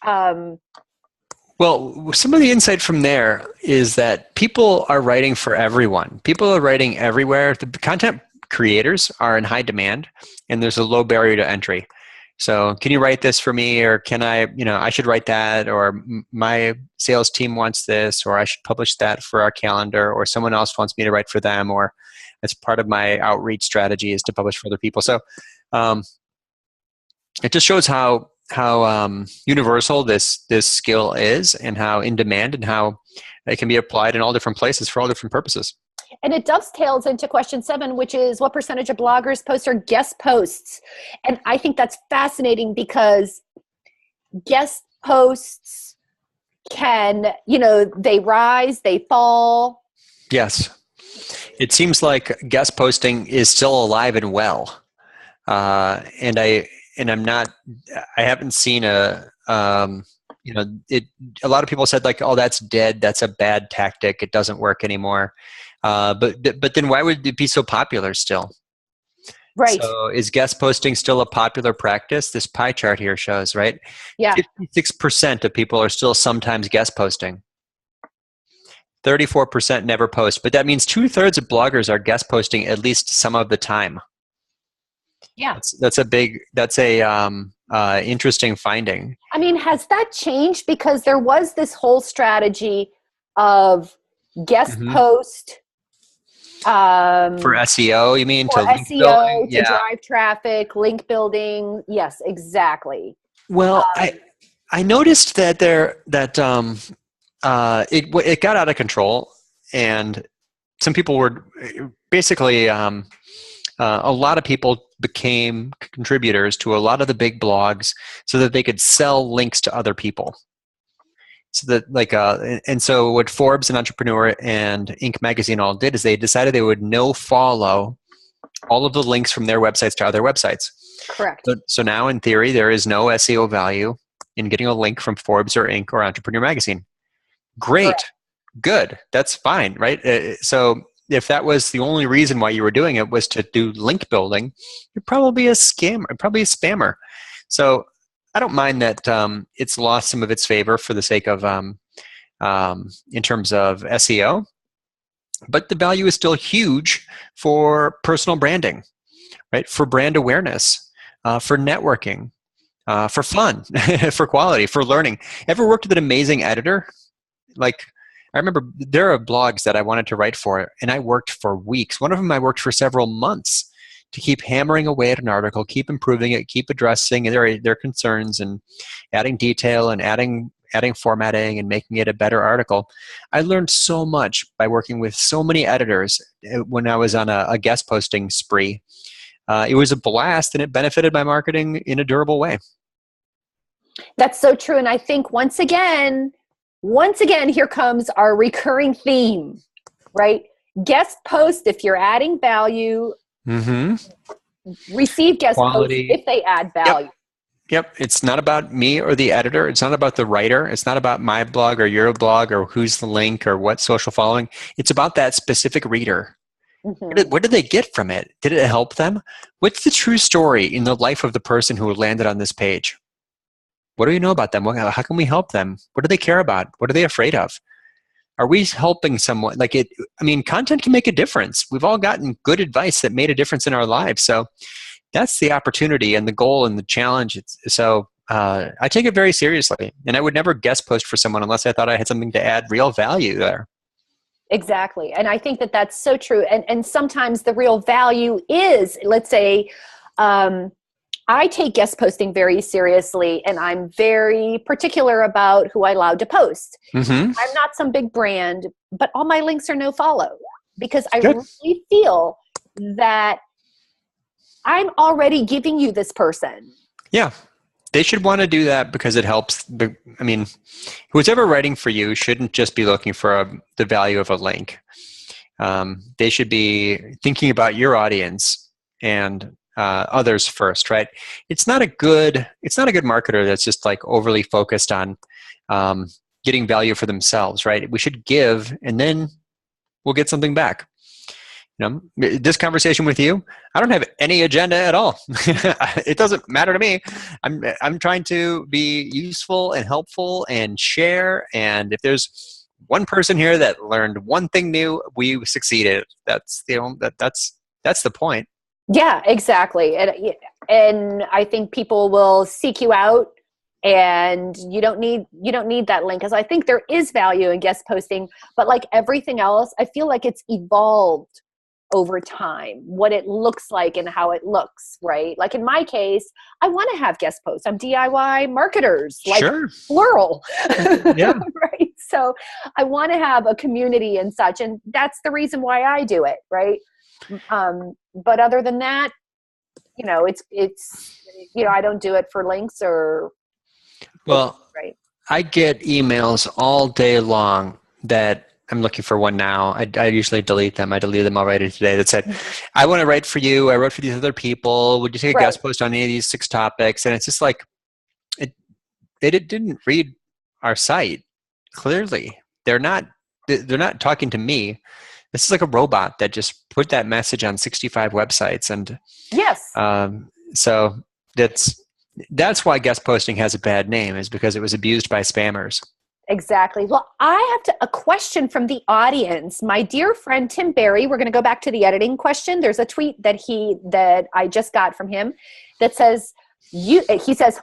Well, some of the insight from there is that people are writing for everyone. People are writing everywhere. The content creators are in high demand, and there's a low barrier to entry. So can you write this for me, or can I should write that, or my sales team wants this, or I should publish that for our calendar, or someone else wants me to write for them, or it's part of my outreach strategy is to publish for other people. So it just shows how universal this skill is, and how in demand, and how it can be applied in all different places for all different purposes. And it dovetails into question 7, which is what percentage of bloggers posts are guest posts? And I think that's fascinating because guest posts can, they rise, they fall. Yes. It seems like guest posting is still alive and well. And I'm not, I haven't seen a lot of people said like, oh, that's dead. That's a bad tactic. It doesn't work anymore. But then why would it be so popular still? Right. So is guest posting still a popular practice? This pie chart here shows, right? Yeah. 56% of people are still sometimes guest posting. 34% never post, but that means 2/3 of bloggers are guest posting at least some of the time. Yeah. That's a interesting finding. I mean, has that changed? Because there was this whole strategy of guest post for SEO, you mean? For to link SEO, building? to drive traffic, link building. Yes, exactly. Well, I noticed that it got out of control, and some people were basically a lot of people became contributors to a lot of the big blogs so that they could sell links to other people. So that and so what Forbes and Entrepreneur and Inc. magazine all did is they decided they would no follow all of the links from their websites to other websites. Correct. So now in theory, there is no SEO value in getting a link from Forbes or Inc. or Entrepreneur magazine. Great. Correct. Good. That's fine, right? So if that was the only reason why you were doing it was to do link building, you're probably a scammer, probably a spammer. So I don't mind that it's lost some of its favor for the sake of in terms of SEO, but the value is still huge for personal branding, right? For brand awareness, for networking, for fun, for quality, for learning. Ever worked with an amazing editor? Like, I remember there are blogs that I wanted to write for, and I worked for weeks. One of them I worked for several months to keep hammering away at an article, keep improving it, keep addressing their concerns and adding detail and adding formatting and making it a better article. I learned so much by working with so many editors when I was on a guest posting spree. It was a blast, and it benefited my marketing in a durable way. That's so true. And I think once again, here comes our recurring theme, right? Guest post if you're adding value. Receive guest Quality. posts if they add value. Yep. It's not about me or the editor. It's not about the writer. It's not about my blog or your blog or who's the link or what social following. It's about that specific reader. What did they get from it? Did it help them? What's the true story in the life of the person who landed on this page? What do you know about them? How can we help them? What do they care about? What are they afraid of? Are we helping someone? Content can make a difference. We've all gotten good advice that made a difference in our lives. So that's the opportunity and the goal and the challenge. I take it very seriously. And I would never guest post for someone unless I thought I had something to add real value there. Exactly. And I think that that's so true. And sometimes the real value is, let's say, I take guest posting very seriously, and I'm very particular about who I allow to post. I'm not some big brand, but all my links are no follow because I really feel that I'm already giving you this person. Yeah. They should want to do that because it helps. Who's ever writing for you shouldn't just be looking for the value of a link. They should be thinking about your audience and others first, right? It's not a good marketer that's just like overly focused on getting value for themselves, right? We should give, and then we'll get something back. This conversation with you, I don't have any agenda at all. It doesn't matter to me. I'm trying to be useful and helpful and share. And if there's one person here that learned one thing new, we succeeded. That's the point. Yeah, exactly. And I think people will seek you out, and you don't need that link, because I think there is value in guest posting, but like everything else, I feel like it's evolved over time, what it looks like and how it looks, right? Like in my case, I want to have guest posts. I'm DIY marketers, like plural. Yeah. Right. So I want to have a community and such, and that's the reason why I do it, right? But other than that, it's I don't do it for links or. Well, right. I get emails all day long that I'm looking for one now. I usually delete them. I deleted them already today that said, I want to write for you. I wrote for these other people. Would you take a guest post on any of these 6 topics? And it's just like, they didn't read our site clearly. They're not talking to me. This is like a robot that just put that message on 65 websites. And yes. So that's why guest posting has a bad name, is because it was abused by spammers. Exactly. Well, I have a question from the audience. My dear friend Tim Barry, we're going to go back to the editing question. There's a tweet that I just got from him that says, he says,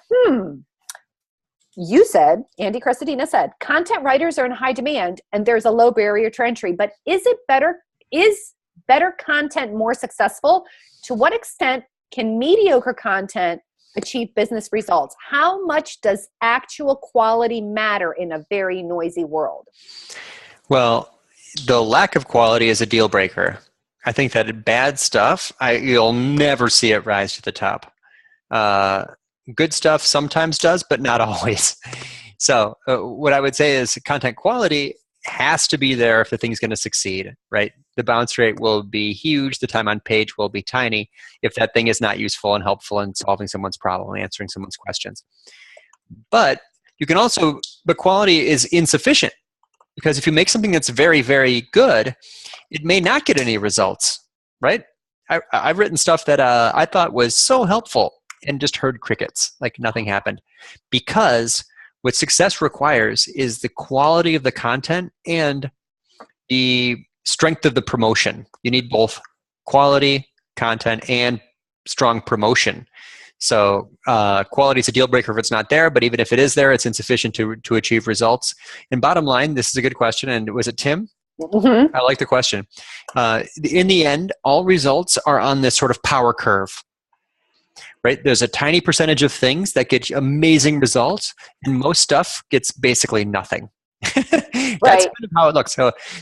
you said, Andy Crestodina said, content writers are in high demand and there's a low barrier to entry, but is better content more successful? To what extent can mediocre content achieve business results? How much does actual quality matter in a very noisy world? Well, the lack of quality is a deal breaker. I think that bad stuff, you'll never see it rise to the top. Good stuff sometimes does, but not always. So what I would say is content quality has to be there if the thing's going to succeed, right? The bounce rate will be huge. The time on page will be tiny if that thing is not useful and helpful in solving someone's problem, answering someone's questions. But quality is insufficient, because if you make something that's very, very good, it may not get any results, right? I've written stuff that I thought was so helpful and just heard crickets, like nothing happened, because what success requires is the quality of the content and the strength of the promotion. You need both quality content and strong promotion. So quality is a deal breaker if it's not there, but even if it is there, it's insufficient to achieve results. And bottom line, this is a good question. And was it Tim? Mm-hmm. I like the question. In the end, all results are on this sort of power curve. Right? There's a tiny percentage of things that get amazing results, and most stuff gets basically nothing. That's kind of how it looks.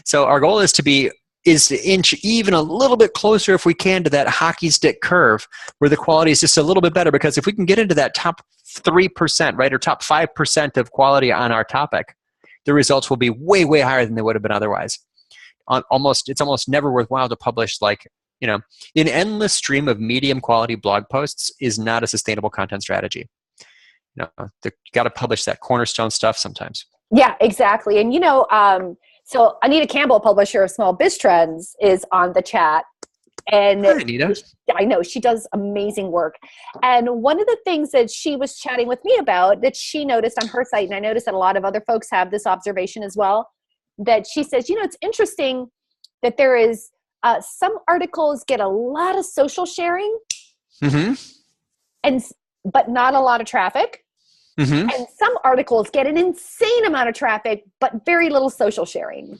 So our goal is to inch even a little bit closer, if we can, to that hockey stick curve where the quality is just a little bit better. Because if we can get into that top 3%, right, or top 5% of quality on our topic, the results will be way, way higher than they would have been otherwise. It's almost never worthwhile to publish an endless stream of medium quality blog posts is not a sustainable content strategy. You got to publish that cornerstone stuff sometimes. Yeah, exactly. And so Anita Campbell, publisher of Small Biz Trends, is on the chat. And hi, Anita. I know she does amazing work. And one of the things that she was chatting with me about that she noticed on her site, and I noticed that a lot of other folks have this observation as well, that she says, it's interesting that there is some articles get a lot of social sharing, but not a lot of traffic. Mm-hmm. And some articles get an insane amount of traffic, but very little social sharing.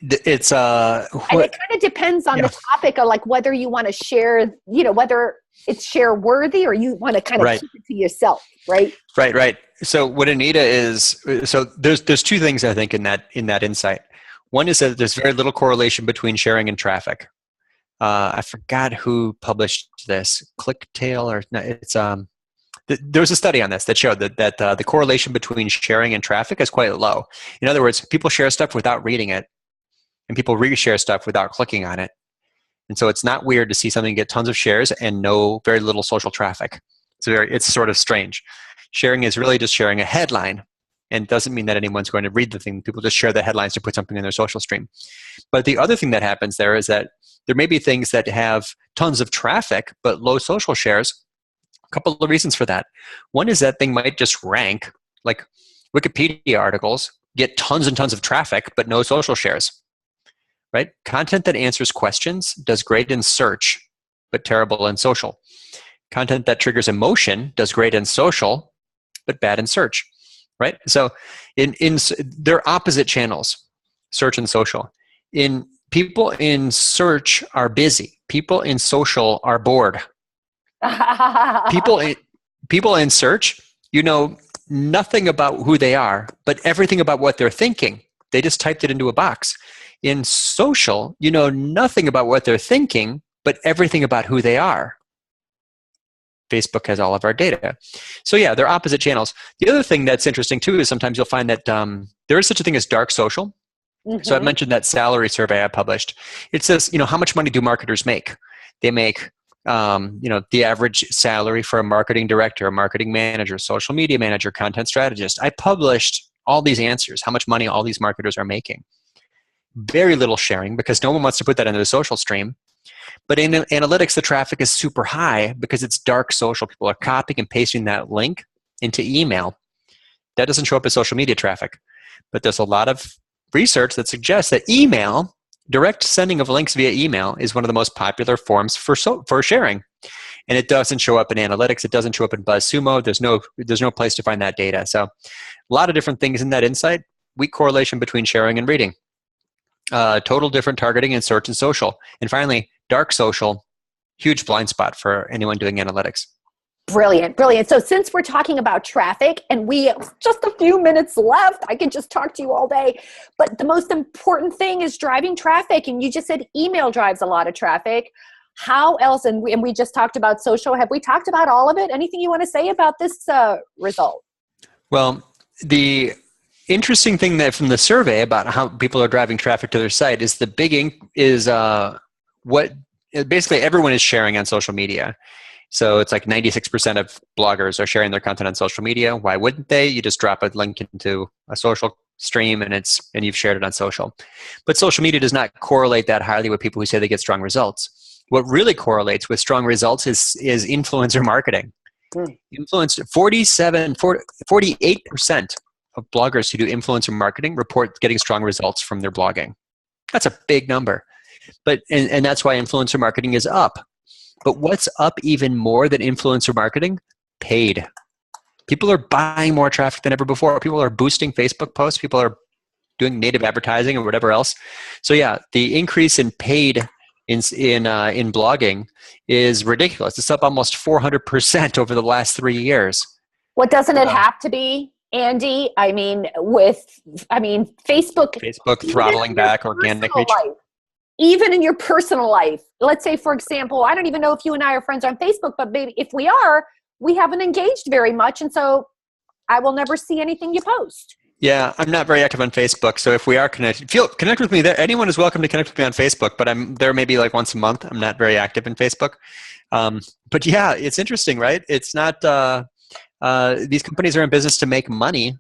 It's and it kind of depends on the topic of whether you want to share, whether it's share worthy or you want to kind of keep it to yourself, right? Right. So what Anita is, there's 2 things I think in that insight. One is that there's very little correlation between sharing and traffic. I forgot who published this, ClickTail, or no, it's there was a study on this that showed that the correlation between sharing and traffic is quite low. In other words, people share stuff without reading it, and people reshare stuff without clicking on it. And so it's not weird to see something get tons of shares and very little social traffic. It's sort of strange. Sharing is really just sharing a headline, and doesn't mean that anyone's going to read the thing. People just share the headlines to put something in their social stream. But the other thing that happens there is that there may be things that have tons of traffic but low social shares. A couple of reasons for that. One is that thing might just rank, like Wikipedia articles get tons and tons of traffic but no social shares. Right? Content that answers questions does great in search but terrible in social. Content that triggers emotion does great in social but bad in search. Right? So they're opposite channels, search and social. People in search are busy. People in social are bored. People in search, nothing about who they are, but everything about what they're thinking. They just typed it into a box. In social, you know nothing about what they're thinking, but everything about who they are. Facebook has all of our data. So yeah, they're opposite channels. The other thing that's interesting too is sometimes you'll find that there is such a thing as dark social. So I mentioned that salary survey I published. It says, how much money do marketers make? They make, the average salary for a marketing director, a marketing manager, social media manager, content strategist. I published all these answers, how much money all these marketers are making. Very little sharing because no one wants to put that into the social stream. But in analytics, the traffic is super high because it's dark social. People are copying and pasting that link into email. That doesn't show up as social media traffic. But there's a lot of research that suggests that email, direct sending of links via email, is one of the most popular forms for sharing. And it doesn't show up in analytics. It doesn't show up in BuzzSumo. There's no place to find that data. So a lot of different things in that insight. Weak correlation between sharing and reading. Total different targeting in search and social. And finally, dark social, huge blind spot for anyone doing analytics. Brilliant, brilliant. So since we're talking about traffic and we have just a few minutes left, I can just talk to you all day. But the most important thing is driving traffic. And you just said email drives a lot of traffic. How else? And we just talked about social. Have we talked about all of it? Anything you want to say about this result? Well, the interesting thing that from the survey about how people are driving traffic to their site is what basically everyone is sharing on social media. So it's like 96% of bloggers are sharing their content on social media. Why wouldn't they? You just drop a link into a social stream and you've shared it on social. But social media does not correlate that highly with people who say they get strong results. What really correlates with strong results is influencer marketing. 48% of bloggers who do influencer marketing report getting strong results from their blogging. That's a big number. But and that's why influencer marketing is up. But what's up even more than influencer marketing? Paid. People are buying more traffic than ever before. People are boosting Facebook posts. People are doing native advertising or whatever else. So yeah, the increase in paid in blogging is ridiculous. It's up almost 400% over the last 3 years. What doesn't it have to be, Andy? Facebook throttling back organic reach. Even in your personal life, let's say, for example, I don't even know if you and I are friends on Facebook, but maybe if we are, we haven't engaged very much. And so I will never see anything you post. Yeah, I'm not very active on Facebook. So if we are connected, connect with me there. Anyone is welcome to connect with me on Facebook, but I'm there maybe like once a month. I'm not very active in Facebook. But yeah, it's interesting, right? It's not, these companies are in business to make money,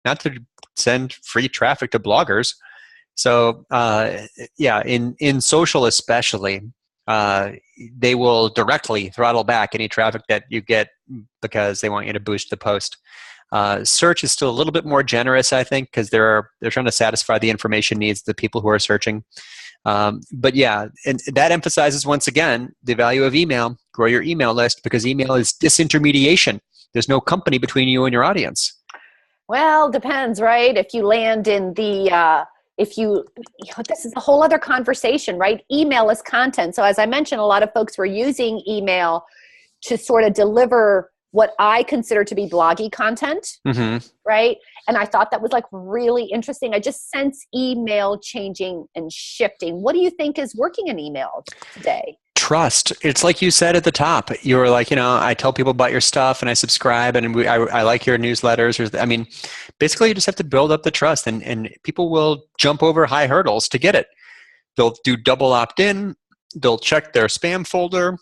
not to send free traffic to bloggers. So in social especially, they will directly throttle back any traffic that you get because they want you to boost the post. Search is still a little bit more generous, I think, because they're trying to satisfy the information needs of the people who are searching. But yeah, and that emphasizes once again the value of email. Grow your email list because email is disintermediation. There's no company between you and your audience. Well, depends, right? If you land in the this is a whole other conversation, right? Email is content. So as I mentioned, a lot of folks were using email to sort of deliver what I consider to be bloggy content, right? And I thought that was like really interesting. I just sense email changing and shifting. What do you think is working in email today? Trust. It's like you said at the top. You were like, I tell people about your stuff and I subscribe and I like your newsletters. Basically you just have to build up the trust and people will jump over high hurdles to get it. They'll do double opt-in. They'll check their spam folder.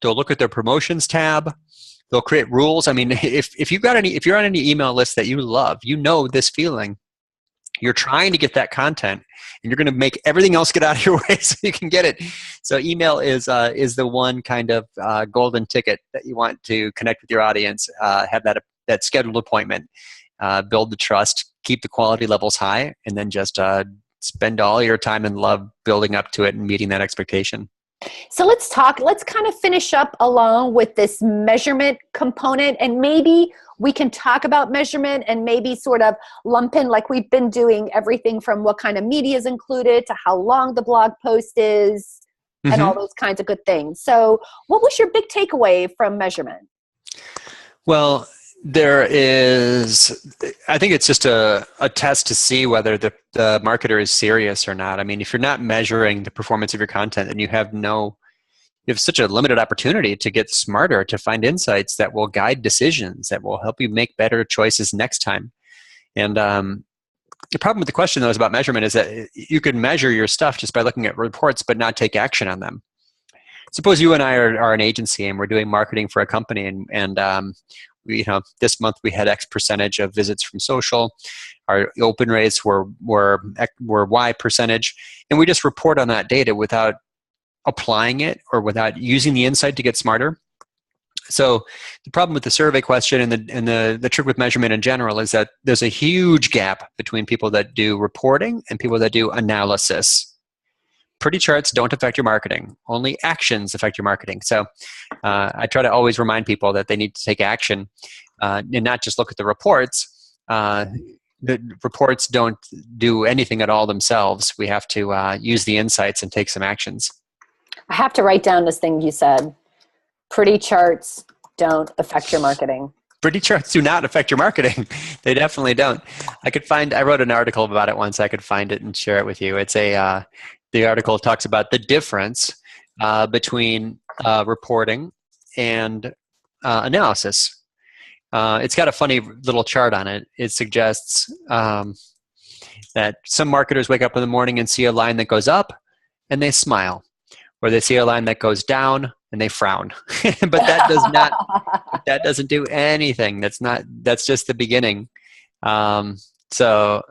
They'll look at their promotions tab. They'll create rules. I mean, if you're on any email list that you love, this feeling. You're trying to get that content, and you're going to make everything else get out of your way so you can get it. So email is the one kind of golden ticket that you want to connect with your audience, have that scheduled appointment, build the trust, keep the quality levels high, and then just spend all your time and love building up to it and meeting that expectation. So let's kind of finish up along with this measurement component, and maybe we can talk about measurement and maybe sort of lump in, like we've been doing, everything from what kind of media is included to how long the blog post is and all those kinds of good things. So what was your big takeaway from measurement? Well, There is, I think it's just a test to see whether the marketer is serious or not. I mean, if you're not measuring the performance of your content, then you have such a limited opportunity to get smarter, to find insights that will guide decisions, that will help you make better choices next time. And the problem with the question, though, is about measurement is that you can measure your stuff just by looking at reports but not take action on them. Suppose you and I are an agency and we're doing marketing for a company, and we, this month we had X percentage of visits from social. Our open rates were Y percentage, and we just report on that data without applying it or without using the insight to get smarter. So the problem with the survey question and the trick with measurement in general is that there's a huge gap between people that do reporting and people that do analysis. Pretty charts don't affect your marketing. Only actions affect your marketing. So I try to always remind people that they need to take action and not just look at the reports. The reports don't do anything at all themselves. We have to use the insights and take some actions. I have to write down this thing you said. Pretty charts don't affect your marketing. Pretty charts do not affect your marketing. They definitely don't. I wrote an article about it once. I could find it and share it with you. It's the article talks about the difference between reporting and analysis. It's got a funny little chart on it. It suggests that some marketers wake up in the morning and see a line that goes up and they smile, or they see a line that goes down and they frown. But that doesn't do anything. That's just the beginning. So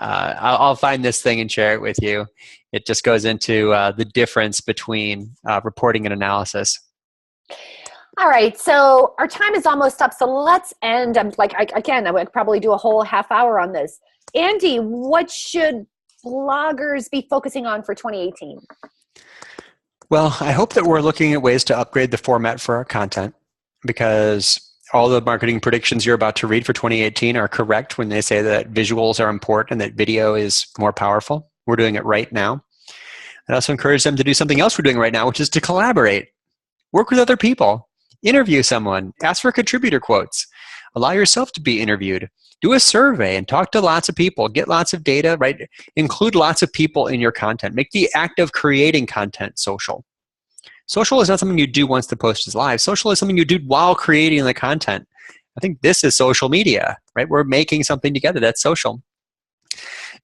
I'll find this thing and share it with you. It just goes into the difference between reporting and analysis. All right, so our time is almost up, so let's end. I would probably do a whole half hour on this. Andy, what should bloggers be focusing on for 2018? Well, I hope that we're looking at ways to upgrade the format for our content, because all the marketing predictions you're about to read for 2018 are correct when they say that visuals are important and that video is more powerful. We're doing it right now. I also encourage them to do something else we're doing right now, which is to collaborate. Work with other people. Interview someone. Ask for contributor quotes. Allow yourself to be interviewed. Do a survey and talk to lots of people. Get lots of data, right? Include lots of people in your content. Make the act of creating content social. Social is not something you do once the post is live. Social is something you do while creating the content. I think this is social media, right? We're making something together. That's social.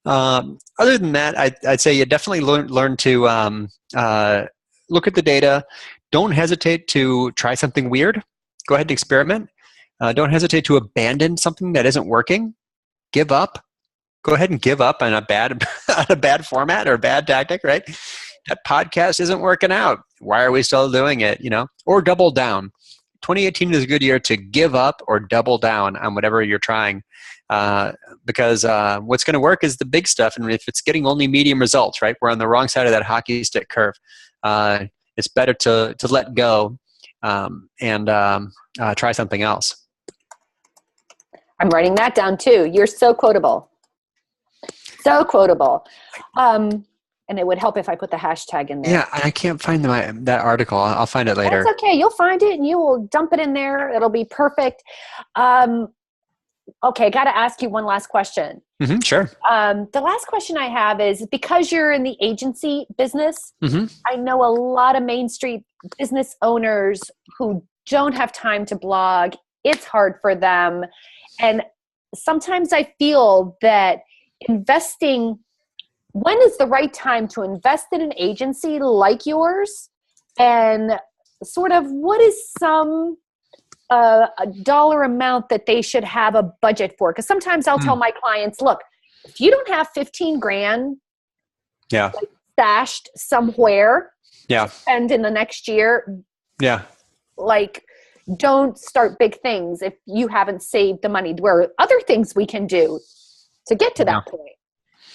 Other than that, I'd say you definitely learn to look at the data. Don't hesitate to try something weird. Go ahead and experiment. Don't hesitate to abandon something that isn't working. Give up. Go ahead and give up on a bad format or a bad tactic, right? That podcast isn't working out. Why are we still doing it? Or double down. 2018 is a good year to give up or double down on whatever you're trying, because what's going to work is the big stuff. And if it's getting only medium results, right? We're on the wrong side of that hockey stick curve. It's better to let go and try something else. I'm writing that down too. You're so quotable. So quotable. And it would help if I put the hashtag in there. Yeah, I can't find that article. I'll find it later. That's okay. You'll find it and you will dump it in there. It'll be perfect. Okay, got to ask you one last question. Mm-hmm, sure. The last question I have is, because you're in the agency business, mm-hmm. I know a lot of Main Street business owners who don't have time to blog. It's hard for them. And sometimes I feel that when is the right time to invest in an agency like yours? And sort of what is some a dollar amount that they should have a budget for? Because sometimes I'll tell my clients, look, if you don't have 15 grand stashed somewhere to spend in the next year, don't start big things if you haven't saved the money. There are other things we can do to get to that point.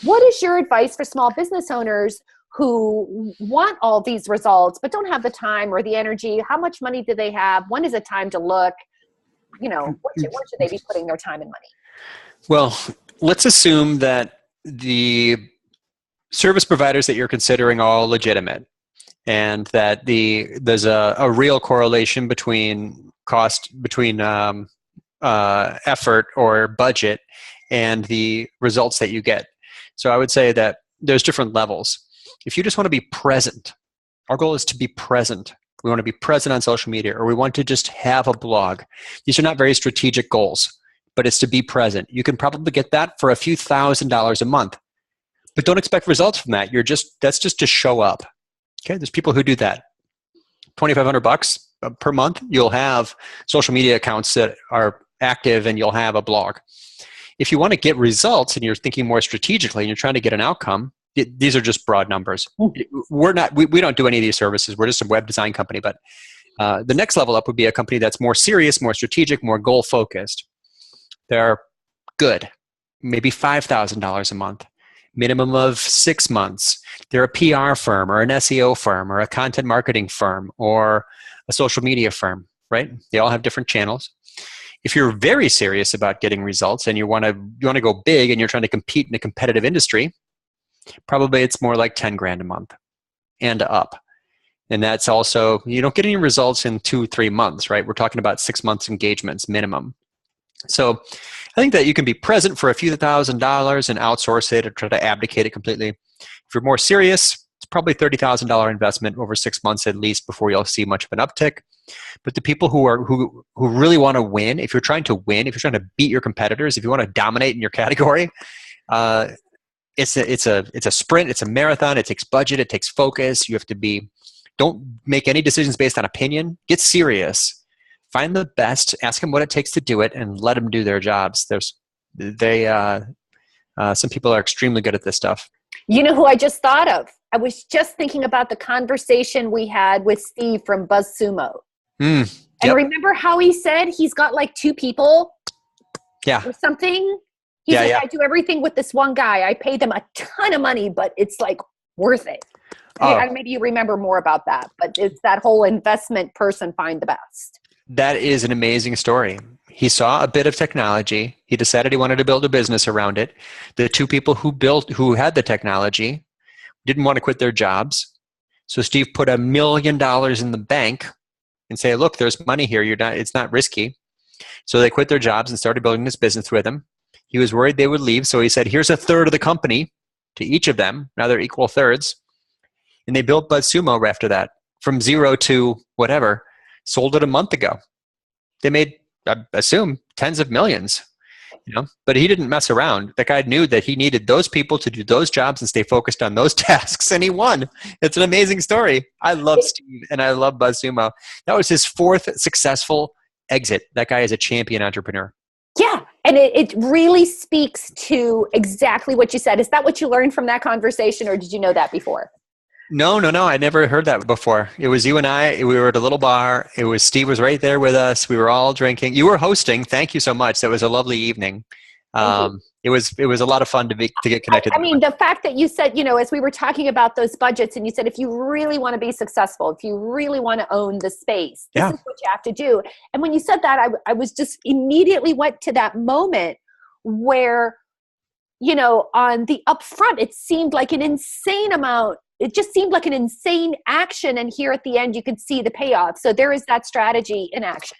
What is your advice for small business owners who want all these results but don't have the time or the energy? How much money do they have? When is it time to look? What should they be putting their time and money? Well, let's assume that the service providers that you're considering are all legitimate, and that there's a real correlation between effort or budget and the results that you get. So I would say that there's different levels. If you just want to be present, our goal is to be present. We want to be present on social media, or we want to just have a blog. These are not very strategic goals, but it's to be present. You can probably get that for a few $1,000s a month, but don't expect results from that. That's just to show up. Okay, there's people who do that. $2,500 per month, you'll have social media accounts that are active and you'll have a blog. If you want to get results and you're thinking more strategically and you're trying to get an outcome, these are just broad numbers. We don't do any of these services. We're just a web design company. But the next level up would be a company that's more serious, more strategic, more goal focused. They're good, maybe $5,000 a month, minimum of 6 months. They're a PR firm or an SEO firm or a content marketing firm or a social media firm, right? They all have different channels. If you're very serious about getting results and you want to go big and you're trying to compete in a competitive industry, probably it's more like 10 grand a month and up. And that's also, you don't get any results in 2-3 months, right? We're talking about 6 months engagements minimum. So I think that you can be present for a few $1,000s and outsource it or try to abdicate it completely. If you're more serious, it's probably $30,000 investment over 6 months at least before you'll see much of an uptick. But the people who really want to win, if you're trying to win, if you're trying to beat your competitors, if you want to dominate in your category, it's a sprint, it's a marathon, it takes budget, it takes focus. You have to don't make any decisions based on opinion. Get serious. Find the best, ask them what it takes to do it, and let them do their jobs. Some people are extremely good at this stuff. You know who I just thought of? I was just thinking about the conversation we had with Steve from BuzzSumo. Yep. And remember how he said he's got like 2 people or something? He's like, I do everything with this one guy. I pay them a ton of money, but it's like worth it. Maybe you remember more about that, but it's that whole investment person find the best. That is an amazing story. He saw a bit of technology. He decided he wanted to build a business around it. The 2 people who had the technology didn't want to quit their jobs. So Steve put $1 million in the bank and say, look, there's money here. It's not risky. So they quit their jobs and started building this business with him. He was worried they would leave. So he said, here's 1/3 of the company to each of them. Now they're equal thirds. And they built BuzzSumo after that from 0 to whatever. Sold it a month ago. They made, I assume, tens of millions, but he didn't mess around. That guy knew that he needed those people to do those jobs and stay focused on those tasks, and he won. It's an amazing story. I love Steve, and I love BuzzSumo. That was his 4th successful exit. That guy is a champion entrepreneur. Yeah, and it really speaks to exactly what you said. Is that what you learned from that conversation, or did you know that before? No. I never heard that before. It was you and I. We were at a little bar. Steve was right there with us. We were all drinking. You were hosting. Thank you so much. That was a lovely evening. It was a lot of fun to get connected. I mean, the fact that you said, as we were talking about those budgets, and you said, if you really want to be successful, if you really want to own the space, this is what you have to do. And when you said that, I was just immediately went to that moment where, on the upfront, it seemed like an insane amount. It just seemed like an insane action. And here at the end, you could see the payoff. So there is that strategy in action.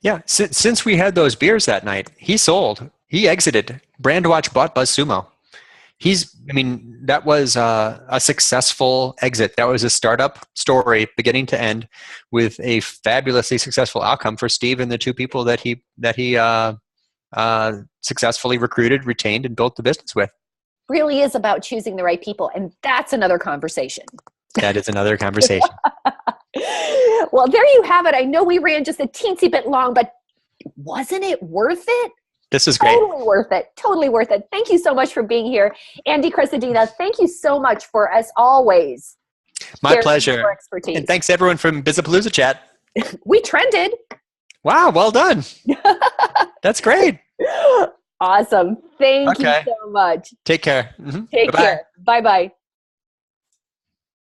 Yeah. Since we had those beers that night, he sold. He exited. Brandwatch bought BuzzSumo. That was a successful exit. That was a startup story, beginning to end, with a fabulously successful outcome for Steve and the 2 people that he successfully recruited, retained, and built the business with. Really is about choosing the right people, and that's another conversation. That is another conversation. Well, there you have it. I know we ran just a teensy bit long, but wasn't it worth it? This is great. Totally worth it. Thank you so much for being here. Andy Crestodina, thank you so much for, as always, my pleasure. Your expertise. And thanks everyone from BizApalooza Chat. We trended. Wow, well done. That's great. Awesome. Thank you so much. Take care. Take care. Bye-bye.